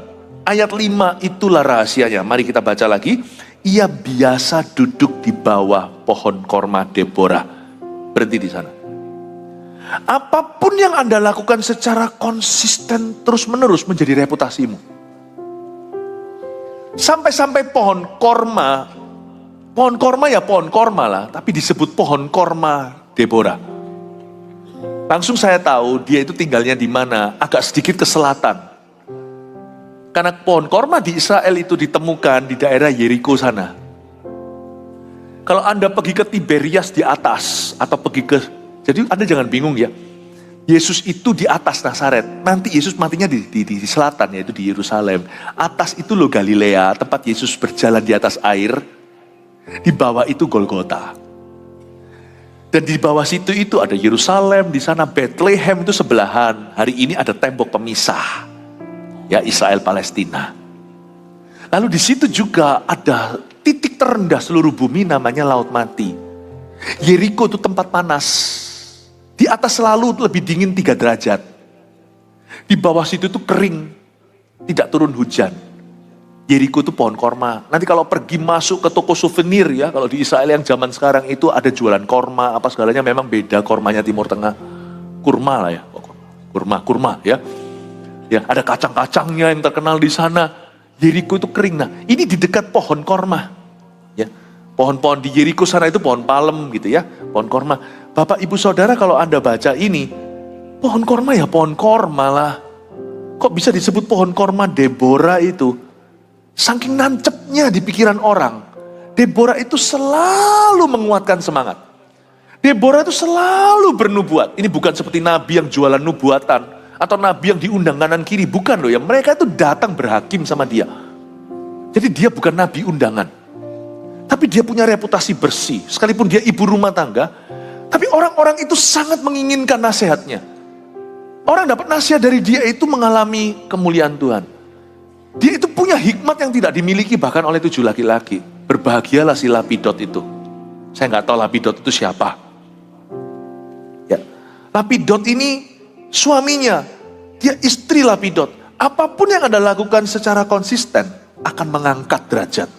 Ayat 5 itulah rahasianya. Mari kita baca lagi. Ia biasa duduk di bawah pohon korma Deborah. Berhenti di sana. Apapun yang Anda lakukan secara konsisten terus-menerus menjadi reputasimu. Sampai-sampai pohon korma ya pohon korma lah, tapi disebut pohon korma Deborah. Langsung saya tahu dia itu tinggalnya di mana, agak sedikit ke selatan. Karena pohon korma di Israel itu ditemukan di daerah Yeriko sana. Kalau Anda pergi ke Tiberias di atas, atau pergi ke, jadi Anda jangan bingung ya. Yesus itu di atas Nazaret, nanti Yesus matinya di selatan, yaitu di Yerusalem. Atas itu loh Galilea, tempat Yesus berjalan di atas air. Di bawah itu Golgota. Dan di bawah situ itu ada Yerusalem, di sana Bethlehem itu sebelahan. Hari ini ada tembok pemisah. Ya, Israel Palestina. Lalu di situ juga ada titik terendah seluruh bumi namanya Laut Mati. Yeriko itu tempat panas. Di atas selalu lebih dingin 3 derajat. Di bawah situ itu kering. Tidak turun hujan. Yeriko itu pohon korma. Nanti kalau pergi masuk ke toko souvenir ya, kalau di Israel yang zaman sekarang itu ada jualan korma, apa segalanya memang beda kormanya Timur Tengah. Kurma lah ya. Kurma ya. Ya, ada kacang-kacangnya yang terkenal di sana. Yeriko itu kering. Nah, ini di dekat pohon korma. Ya, pohon-pohon di Yeriko sana itu pohon palem gitu ya, pohon korma. Bapak Ibu Saudara kalau Anda baca ini, pohon korma ya pohon korma lah. Kok bisa disebut pohon korma Deborah itu? Saking nancepnya di pikiran orang. Deborah itu selalu menguatkan semangat. Deborah itu selalu bernubuat. Ini bukan seperti nabi yang jualan nubuatan. Atau nabi yang diundang kanan kiri, bukan loh ya. Mereka itu datang berhakim sama dia. Jadi dia bukan nabi undangan. Tapi dia punya reputasi bersih. Sekalipun dia ibu rumah tangga. Tapi orang-orang itu sangat menginginkan nasihatnya. Orang dapat nasihat dari dia itu mengalami kemuliaan Tuhan. Dia itu punya hikmat yang tidak dimiliki bahkan oleh 7 laki-laki. Berbahagialah si Lapidot itu. Saya nggak tahu Lapidot itu siapa. Ya, Lapidot ini suaminya, dia istri Lapidot. Apapun yang Anda lakukan secara konsisten akan mengangkat derajat.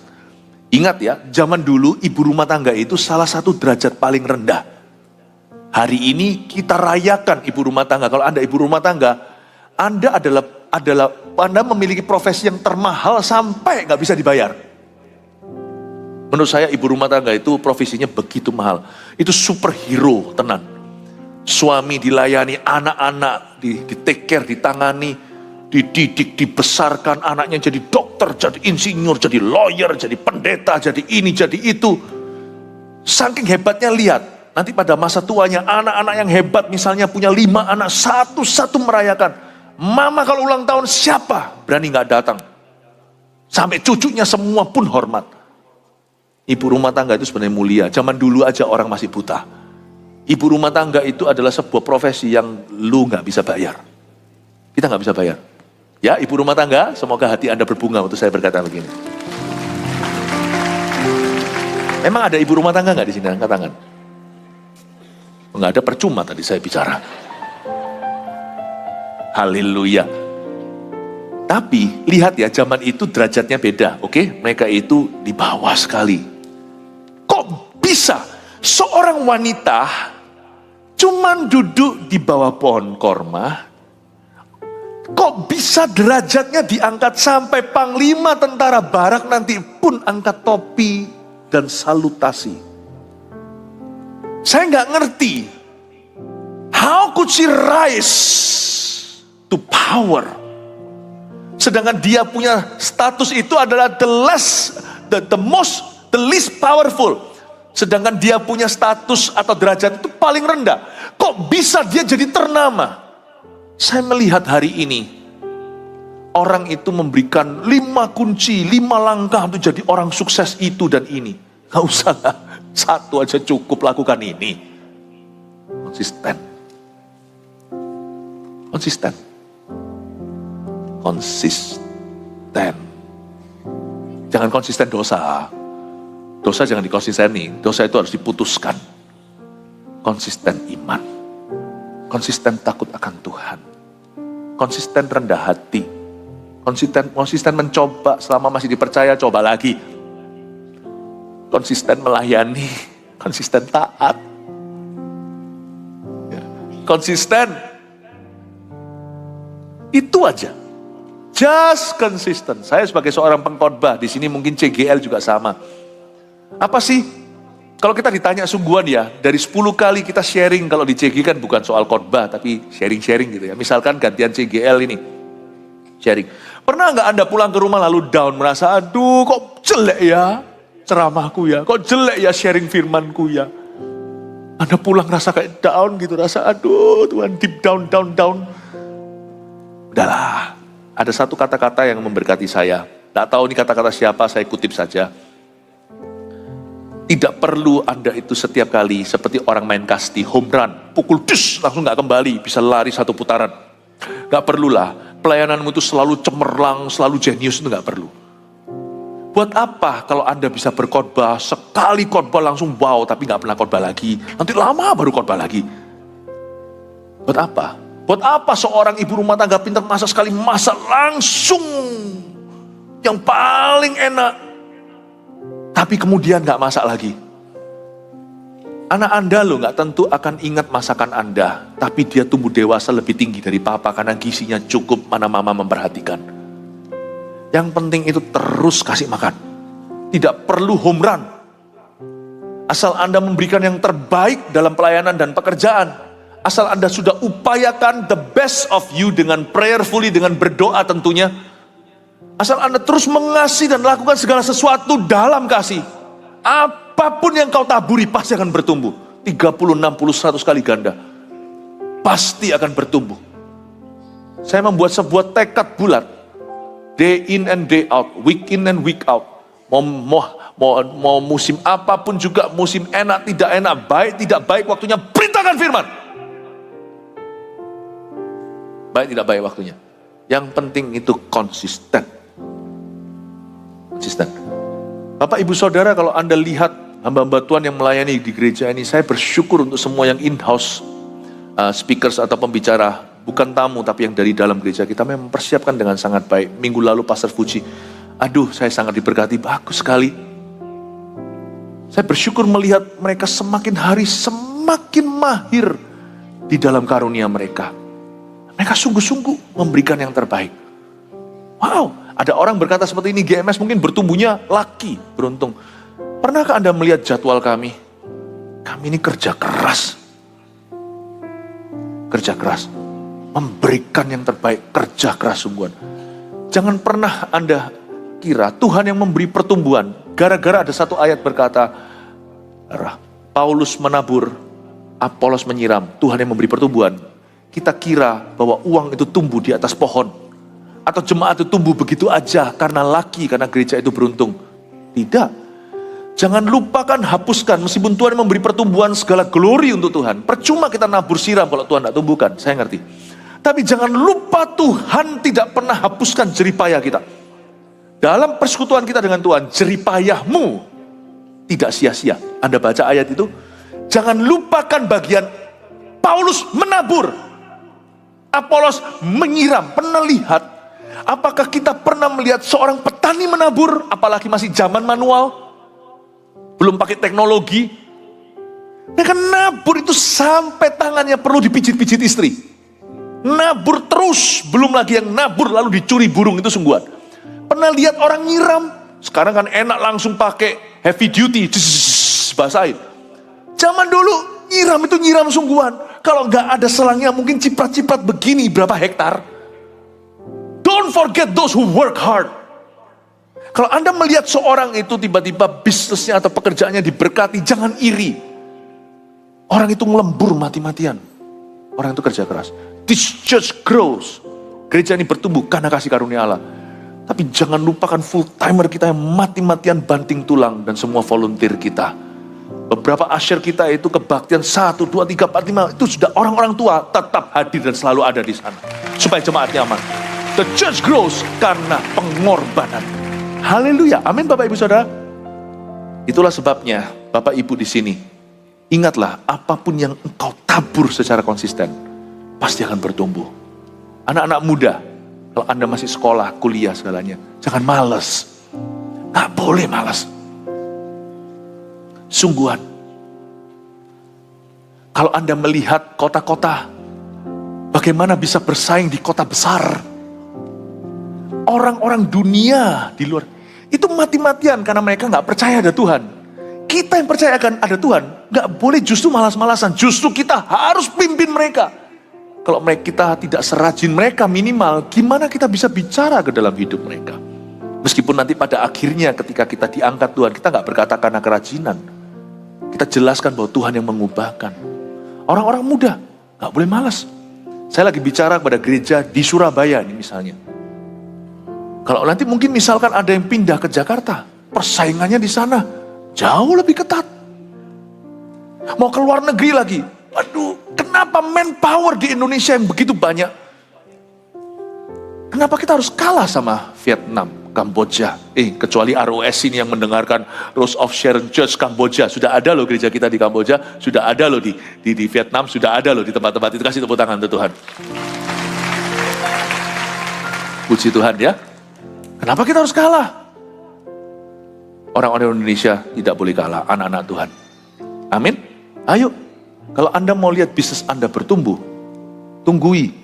Ingat ya, zaman dulu ibu rumah tangga itu salah satu derajat paling rendah. Hari ini kita rayakan ibu rumah tangga. Kalau Anda ibu rumah tangga, Anda Anda memiliki profesi yang termahal sampai nggak bisa dibayar. Menurut saya ibu rumah tangga itu profesinya begitu mahal. Itu superhero tenan. Suami dilayani, anak-anak di take care, ditangani, dididik, dibesarkan, anaknya jadi dokter, jadi insinyur, jadi lawyer, jadi pendeta, jadi ini, jadi itu. Saking hebatnya lihat, nanti pada masa tuanya anak-anak yang hebat misalnya punya 5 anak, satu-satu merayakan. Mama kalau ulang tahun siapa? Berani nggak datang. Sampai cucunya semua pun hormat. Ibu rumah tangga itu sebenarnya mulia. Zaman dulu aja orang masih buta. Ibu rumah tangga itu adalah sebuah profesi yang lu nggak bisa bayar. Kita nggak bisa bayar. Ya, ibu rumah tangga, semoga hati Anda berbunga untuk saya berkata begini. Memang ada ibu rumah tangga nggak di sini? Angkat tangan. Nggak ada, percuma tadi saya bicara. Haleluya. Tapi lihat ya, zaman itu derajatnya beda, oke? Mereka itu di bawah sekali. Kok bisa seorang wanita cuman duduk di bawah pohon korma? Kok bisa derajatnya diangkat sampai panglima tentara barak nanti pun angkat topi dan salutasi? Saya nggak ngerti. How could she rise to power? Sedangkan dia punya status itu adalah the least powerful. Sedangkan dia punya status atau derajat itu paling rendah. Kok bisa dia jadi ternama? Saya melihat hari ini, orang itu memberikan 5 kunci, 5 langkah untuk jadi orang sukses itu dan ini. Gak usah lah, 1 aja cukup, lakukan ini. Konsisten. Konsisten. Konsisten. Jangan konsisten dosa. Dosa jangan dikonsisteni. Dosa itu harus diputuskan. Konsisten iman. Konsisten takut akan Tuhan. Konsisten rendah hati. Konsisten mencoba selama masih dipercaya, coba lagi. Konsisten melayani. Konsisten taat. Konsisten. Itu aja. Just consistent. Saya sebagai seorang pengkhotbah, di sini mungkin CGL juga sama. Apa sih? Kalau kita ditanya sungguhan ya, dari 10 kali kita sharing, kalau di CG kan bukan soal khotbah, tapi sharing-sharing gitu ya. Misalkan gantian CGL ini, sharing. Pernah nggak Anda pulang ke rumah lalu down, merasa, aduh kok jelek ya ceramahku ya, kok jelek ya sharing firmanku ya. Anda pulang rasa kayak down gitu, rasa aduh Tuhan, deep down. Udahlah, ada satu kata-kata yang memberkati saya. Tak tahu ini kata-kata siapa, saya kutip saja. Tidak perlu Anda itu setiap kali seperti orang main kasti, home run, pukul dus, langsung gak kembali, bisa lari 1 putaran. Gak perlulah, pelayananmu itu selalu cemerlang, selalu jenius, itu gak perlu. Buat apa kalau Anda bisa berkhotbah, sekali khotbah langsung wow, tapi gak pernah khotbah lagi. Nanti lama baru khotbah lagi. Buat apa? Buat apa seorang ibu rumah tangga pintar masak, sekali masak langsung yang paling enak, tapi kemudian gak masak lagi? Anak Anda loh gak tentu akan ingat masakan Anda, tapi dia tumbuh dewasa lebih tinggi dari papa karena gizinya cukup, mana mama memperhatikan. Yang penting itu terus kasih makan. Tidak perlu home run. Asal Anda memberikan yang terbaik dalam pelayanan dan pekerjaan. Asal Anda sudah upayakan the best of you dengan prayerfully, dengan berdoa tentunya. Asal Anda terus mengasihi dan lakukan segala sesuatu dalam kasih. Apapun yang kau taburi pasti akan bertumbuh. 30, 60, 100 kali ganda. Pasti akan bertumbuh. Saya membuat sebuah tekad bulat. Day in and day out. Week in and week out. Mau musim apapun juga, musim enak, tidak enak, baik, tidak baik, waktunya beritakan firman. Baik, tidak baik waktunya. Yang penting itu konsisten. Konsisten. Bapak, Ibu, Saudara, kalau Anda lihat hamba-hamba Tuhan yang melayani di gereja ini, saya bersyukur untuk semua yang in-house speakers atau pembicara, bukan tamu tapi yang dari dalam gereja kita memang mempersiapkan dengan sangat baik. Minggu lalu Pastor Fuji, aduh saya sangat diberkati, bagus sekali. Saya bersyukur melihat mereka semakin hari semakin mahir di dalam karunia mereka. Mereka sungguh-sungguh memberikan yang terbaik. Wow, ada orang berkata seperti ini, GMS mungkin bertumbuhnya laki, beruntung. Pernahkah Anda melihat jadwal kami? Kami ini kerja keras. Kerja keras. Memberikan yang terbaik, kerja keras sungguhan. Jangan pernah Anda kira Tuhan yang memberi pertumbuhan. Gara-gara ada satu ayat berkata, Paulus menabur, Apolos menyiram, Tuhan yang memberi pertumbuhan. Kita kira bahwa uang itu tumbuh di atas pohon. Atau jemaat itu tumbuh begitu aja karena laki, karena gereja itu beruntung. Tidak. Jangan lupakan, hapuskan, meskipun Tuhan memberi pertumbuhan, segala glory untuk Tuhan. Percuma kita nabur siram kalau Tuhan tidak tumbuhkan, saya ngerti. Tapi jangan lupa Tuhan tidak pernah hapuskan jeripayah kita. Dalam persekutuan kita dengan Tuhan, jeripayahmu tidak sia-sia. Anda baca ayat itu, jangan lupakan bagian Paulus menabur, Apolos menyiram. Pernah lihat, apakah kita pernah melihat seorang petani menabur, apalagi masih zaman manual? Belum pakai teknologi. Mereka nabur itu sampai tangannya perlu dipijit-pijit istri. Nabur terus, belum lagi yang nabur lalu dicuri burung, itu sungguhan. Pernah lihat orang nyiram? Sekarang kan enak langsung pakai heavy duty, basahin. Zaman dulu nyiram itu nyiram sungguhan. Kalau nggak ada selangnya mungkin ciprat-ciprat begini berapa hektar. Don't forget those who work hard. Kalau Anda melihat seorang itu tiba-tiba bisnisnya atau pekerjaannya diberkati, jangan iri. Orang itu ngelembur mati-matian. Orang itu kerja keras. This church grows. Gereja ini bertumbuh karena kasih karunia Allah. Tapi jangan lupakan full timer kita yang mati-matian banting tulang dan semua volunteer kita. Beberapa asyir kita itu kebaktian 1, 2, 3, 4, 5. Itu sudah orang-orang tua tetap hadir dan selalu ada di sana. Supaya jemaatnya aman. The church grows karena pengorbanan. Haleluya, amin Bapak Ibu Saudara. Itulah sebabnya Bapak Ibu di sini, ingatlah apapun yang engkau tabur secara konsisten, pasti akan bertumbuh. Anak-anak muda, kalau Anda masih sekolah, kuliah segalanya, jangan malas. Gak boleh malas. Sungguhan. Kalau Anda melihat kota-kota, bagaimana bisa bersaing di kota besar. Orang-orang dunia di luar itu mati-matian karena mereka gak percaya ada Tuhan. Kita yang percaya akan ada Tuhan gak boleh justru malas-malasan. Justru kita harus pimpin mereka. Kalau kita tidak serajin mereka minimal, gimana kita bisa bicara ke dalam hidup mereka? Meskipun nanti pada akhirnya ketika kita diangkat Tuhan, kita gak berkata karena kerajinan. Kita jelaskan bahwa Tuhan yang mengubahkan. Orang-orang muda gak boleh malas. Saya lagi bicara kepada gereja di Surabaya ini misalnya. Kalau nanti mungkin misalkan ada yang pindah ke Jakarta, persaingannya di sana jauh lebih ketat. Mau ke luar negeri lagi, aduh, kenapa manpower di Indonesia yang begitu banyak? Kenapa kita harus kalah sama Vietnam, Kamboja? Kecuali ROS ini yang mendengarkan Rose of Sharon Church Kamboja. Sudah ada loh gereja kita di Kamboja, sudah ada loh di Vietnam, sudah ada loh di tempat-tempat itu. Kasih tepuk tangan untuk Tuhan. Puji Tuhan ya. Kenapa kita harus kalah? Orang-orang Indonesia tidak boleh kalah, anak-anak Tuhan. Amin. Ayo, kalau Anda mau lihat bisnis Anda bertumbuh, tunggui.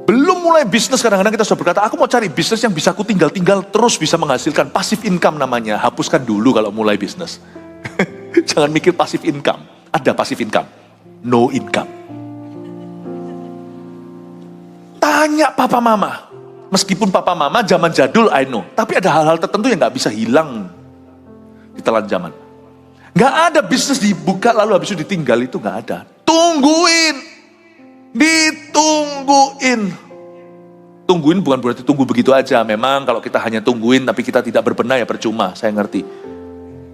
Belum mulai bisnis, kadang-kadang kita sudah berkata, aku mau cari bisnis yang bisa aku tinggal-tinggal terus bisa menghasilkan. Passive income namanya, hapuskan dulu kalau mulai bisnis. Jangan mikir passive income. Ada passive income, no income. Tanya papa mama. Meskipun papa mama zaman jadul, I know. Tapi ada hal-hal tertentu yang gak bisa hilang di telan zaman. Gak ada bisnis dibuka lalu habis itu ditinggal, itu gak ada. Tungguin. Ditungguin. Tungguin bukan berarti tunggu begitu aja. Memang kalau kita hanya tungguin tapi kita tidak berbenah ya percuma, saya ngerti.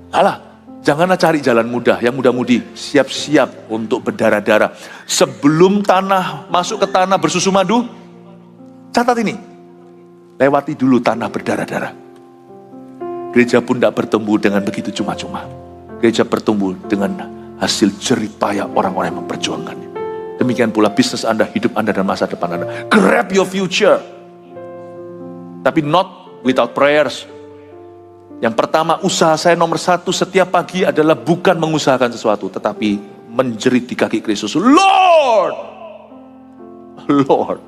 Alah, janganlah cari jalan mudah. Yang mudah-mudi, siap-siap untuk berdarah-darah. Sebelum tanah masuk ke tanah bersusu madu, catat ini. Lewati dulu tanah berdarah-darah. Gereja pun tidak bertumbuh dengan begitu cuma-cuma. Gereja bertumbuh dengan hasil jerih payah orang-orang yang memperjuangkannya. Demikian pula bisnis Anda, hidup Anda, dan masa depan Anda. Grab your future. Tapi not without prayers. Yang pertama, usaha saya nomor satu setiap pagi adalah bukan mengusahakan sesuatu, tetapi menjerit di kaki Kristus. Lord! Lord.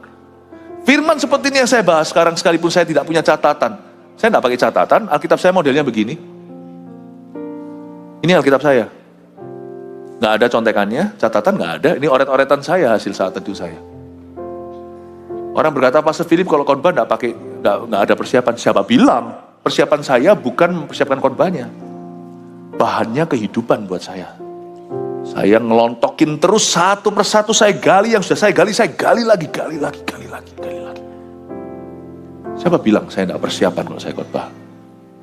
Firman seperti ini yang saya bahas sekarang, sekalipun saya tidak punya catatan. Saya tidak pakai catatan, Alkitab saya modelnya begini. Ini Alkitab saya. Nggak ada contekannya, catatan nggak ada. Ini oret-oretan saya, hasil saat teduh saya. Orang berkata, Pastor Philip kalau khotbah nggak ada persiapan. Siapa bilang? Persiapan saya bukan mempersiapkan khotbahnya. Bahannya kehidupan buat saya. Saya ngelontokin terus satu persatu, saya gali yang sudah saya gali lagi. Siapa bilang saya tidak persiapan kalau saya khotbah?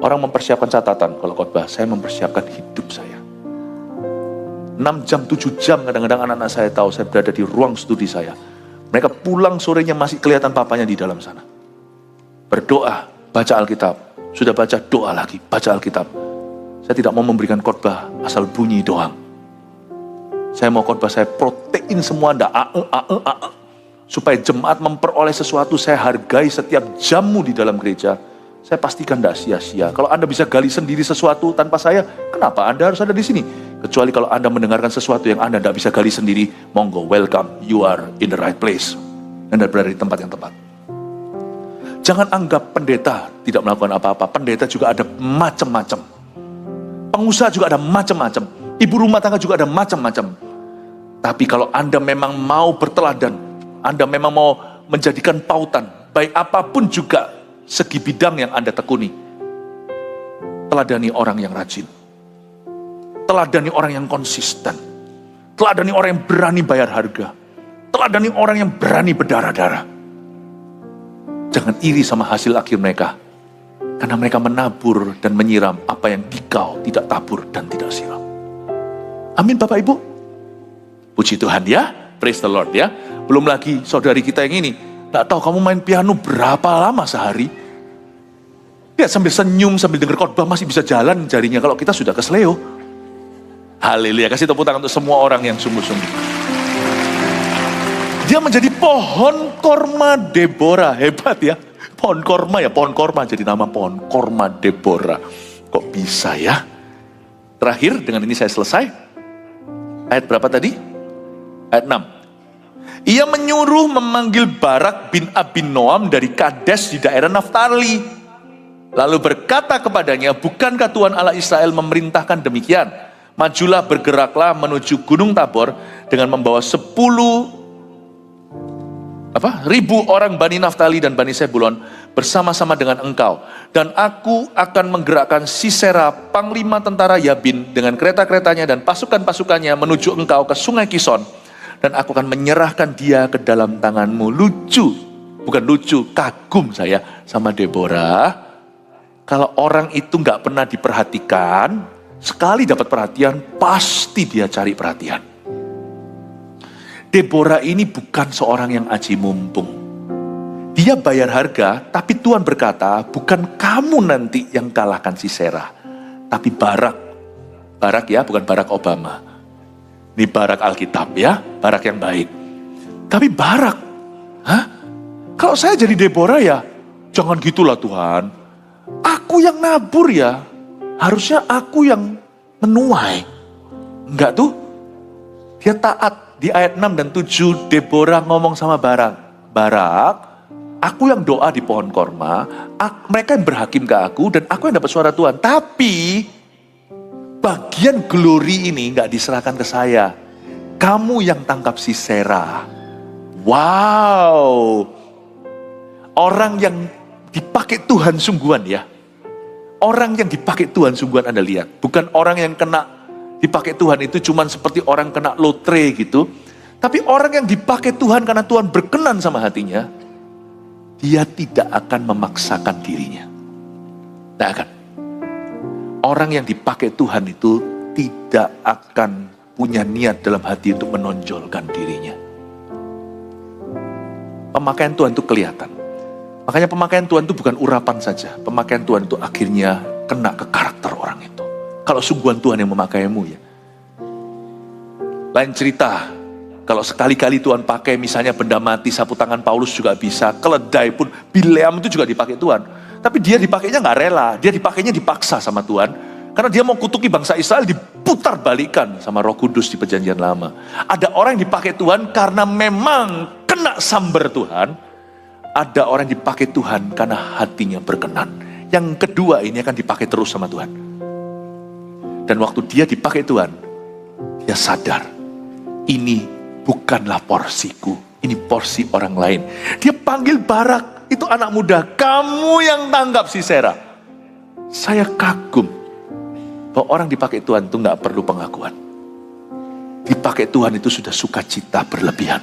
Orang mempersiapkan catatan kalau khotbah, saya mempersiapkan hidup saya. 6 jam, 7 jam kadang-kadang anak-anak saya tahu saya berada di ruang studi saya. Mereka pulang sorenya masih kelihatan papanya di dalam sana. Berdoa, baca Alkitab. Sudah baca, doa lagi, baca Alkitab. Saya tidak mau memberikan khotbah asal bunyi doang. Saya mau khotbah, saya protein semua, supaya jemaat memperoleh sesuatu. Saya hargai setiap jammu di dalam gereja. Saya pastikan tidak sia-sia. Kalau Anda bisa gali sendiri sesuatu tanpa saya, kenapa Anda harus ada di sini? Kecuali kalau Anda mendengarkan sesuatu yang Anda tidak bisa gali sendiri, monggo, welcome, you are in the right place. Anda berada di tempat yang tepat. Jangan anggap pendeta tidak melakukan apa-apa. Pendeta juga ada macam-macam. Pengusaha juga ada macam-macam. Ibu rumah tangga juga ada macam-macam. Tapi kalau Anda memang mau berteladan, Anda memang mau menjadikan pautan, baik apapun juga segi bidang yang Anda tekuni, teladani orang yang rajin. Teladani orang yang konsisten. Teladani orang yang berani bayar harga. Teladani orang yang berani berdarah-darah. Jangan iri sama hasil akhir mereka. Karena mereka menabur dan menyiram apa yang dikau tidak tabur dan tidak siram. Amin Bapak Ibu. Puji Tuhan ya. Praise the Lord ya. Belum lagi saudari kita yang ini. Gak tahu kamu main piano berapa lama sehari. Dia sambil senyum, sambil dengar khotbah masih bisa jalan jarinya. Kalau kita sudah kesleo. Haleluya. Kasih tepuk tangan untuk semua orang yang sungguh-sungguh. Dia menjadi pohon korma Deborah. Hebat ya. Pohon korma jadi nama pohon korma Deborah. Kok bisa ya? Terakhir, dengan ini saya selesai. Ayat berapa tadi? Ayat 6. Ia menyuruh memanggil Barak bin Abinoam dari Kades di daerah Naftali. Lalu berkata kepadanya, bukankah Tuhan Allah Israel memerintahkan demikian? Majulah, bergeraklah menuju Gunung Tabor dengan membawa 10.000 orang Bani Naftali dan Bani Sebulon bersama-sama dengan engkau. Dan aku akan menggerakkan Sisera, panglima tentara Yabin, dengan kereta-keretanya dan pasukan-pasukannya menuju engkau ke sungai Kison. Dan aku akan menyerahkan dia ke dalam tanganmu. Lucu, bukan lucu, kagum saya sama Deborah. Kalau orang itu nggak pernah diperhatikan, sekali dapat perhatian, pasti dia cari perhatian. Deborah ini bukan seorang yang aji mumpung. Dia bayar harga, tapi Tuhan berkata, bukan kamu nanti yang kalahkan Sisera, tapi Barak. Barak ya, bukan Barack Obama. Ini Barak Alkitab ya, Barak yang baik. Tapi Barak, kalau saya jadi Deborah ya, jangan gitulah Tuhan. Aku yang nabur ya, harusnya aku yang menuai. Enggak tuh, dia taat. Di ayat 6 dan 7, Deborah ngomong sama Barak, Barak, aku yang doa di pohon korma, mereka yang berhakim ke aku, dan aku yang dapat suara Tuhan. Tapi, bagian glory ini gak diserahkan ke saya. Kamu yang tangkap Sisera. Wow. Orang yang dipakai Tuhan sungguhan ya. Orang yang dipakai Tuhan sungguhan Anda lihat. Bukan orang yang kena dipakai Tuhan itu cuman seperti orang kena lotre gitu. Tapi orang yang dipakai Tuhan karena Tuhan berkenan sama hatinya, dia tidak akan memaksakan dirinya. Tidak akan. Orang yang dipakai Tuhan itu tidak akan punya niat dalam hati untuk menonjolkan dirinya. Pemakaian Tuhan itu kelihatan. Makanya pemakaian Tuhan itu bukan urapan saja. Pemakaian Tuhan itu akhirnya kena ke karakter orang itu. Kalau sungguhan Tuhan yang memakaimu ya. Lain cerita, kalau sekali-kali Tuhan pakai misalnya benda mati, sapu tangan Paulus juga bisa, keledai pun, Bileam itu juga dipakai Tuhan. Tapi dia dipakainya nggak rela, dia dipakainya dipaksa sama Tuhan. Karena dia mau kutuki bangsa Israel, diputar balikan sama Roh Kudus di perjanjian lama. Ada orang yang dipakai Tuhan karena memang kena sambar Tuhan. Ada orang yang dipakai Tuhan karena hatinya berkenan. Yang kedua ini akan dipakai terus sama Tuhan. Dan waktu dia dipakai Tuhan, dia sadar, ini bukanlah porsiku, ini porsi orang lain. Dia panggil Barak, itu anak muda, kamu yang tanggap Sisera. Saya kagum bahwa orang dipakai Tuhan itu gak perlu pengakuan. Dipakai Tuhan itu sudah sukacita berlebihan.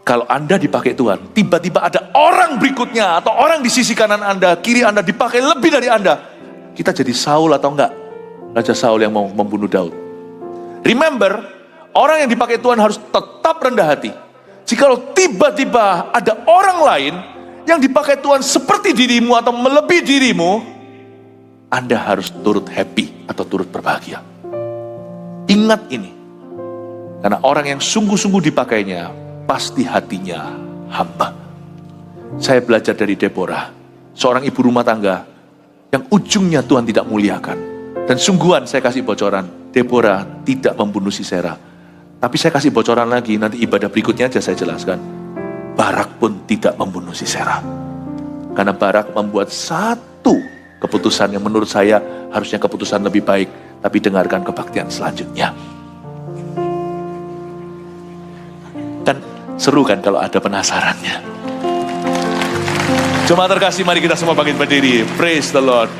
Kalau Anda dipakai Tuhan, tiba-tiba ada orang berikutnya atau orang di sisi kanan Anda, kiri Anda dipakai lebih dari Anda. Kita jadi Saul atau enggak? Raja Saul yang mau membunuh Daud. Remember, orang yang dipakai Tuhan harus tetap rendah hati. Jikalau tiba-tiba ada orang lain yang dipakai Tuhan seperti dirimu atau melebihi dirimu, Anda harus turut happy atau turut berbahagia. Ingat ini. Karena orang yang sungguh-sungguh dipakainya, pasti hatinya hamba. Saya belajar dari Deborah, seorang ibu rumah tangga yang ujungnya Tuhan tidak muliakan. Dan sungguhan saya kasih bocoran, Deborah tidak membunuh Sisera. Tapi saya kasih bocoran lagi, nanti ibadah berikutnya aja saya jelaskan. Barak pun tidak membunuh Sisera. Karena Barak membuat satu keputusan yang menurut saya harusnya keputusan lebih baik. Tapi dengarkan kebaktian selanjutnya. Dan seru kan kalau ada penasarannya. Jemaat terkasih, mari kita semua bangkit berdiri. Praise the Lord.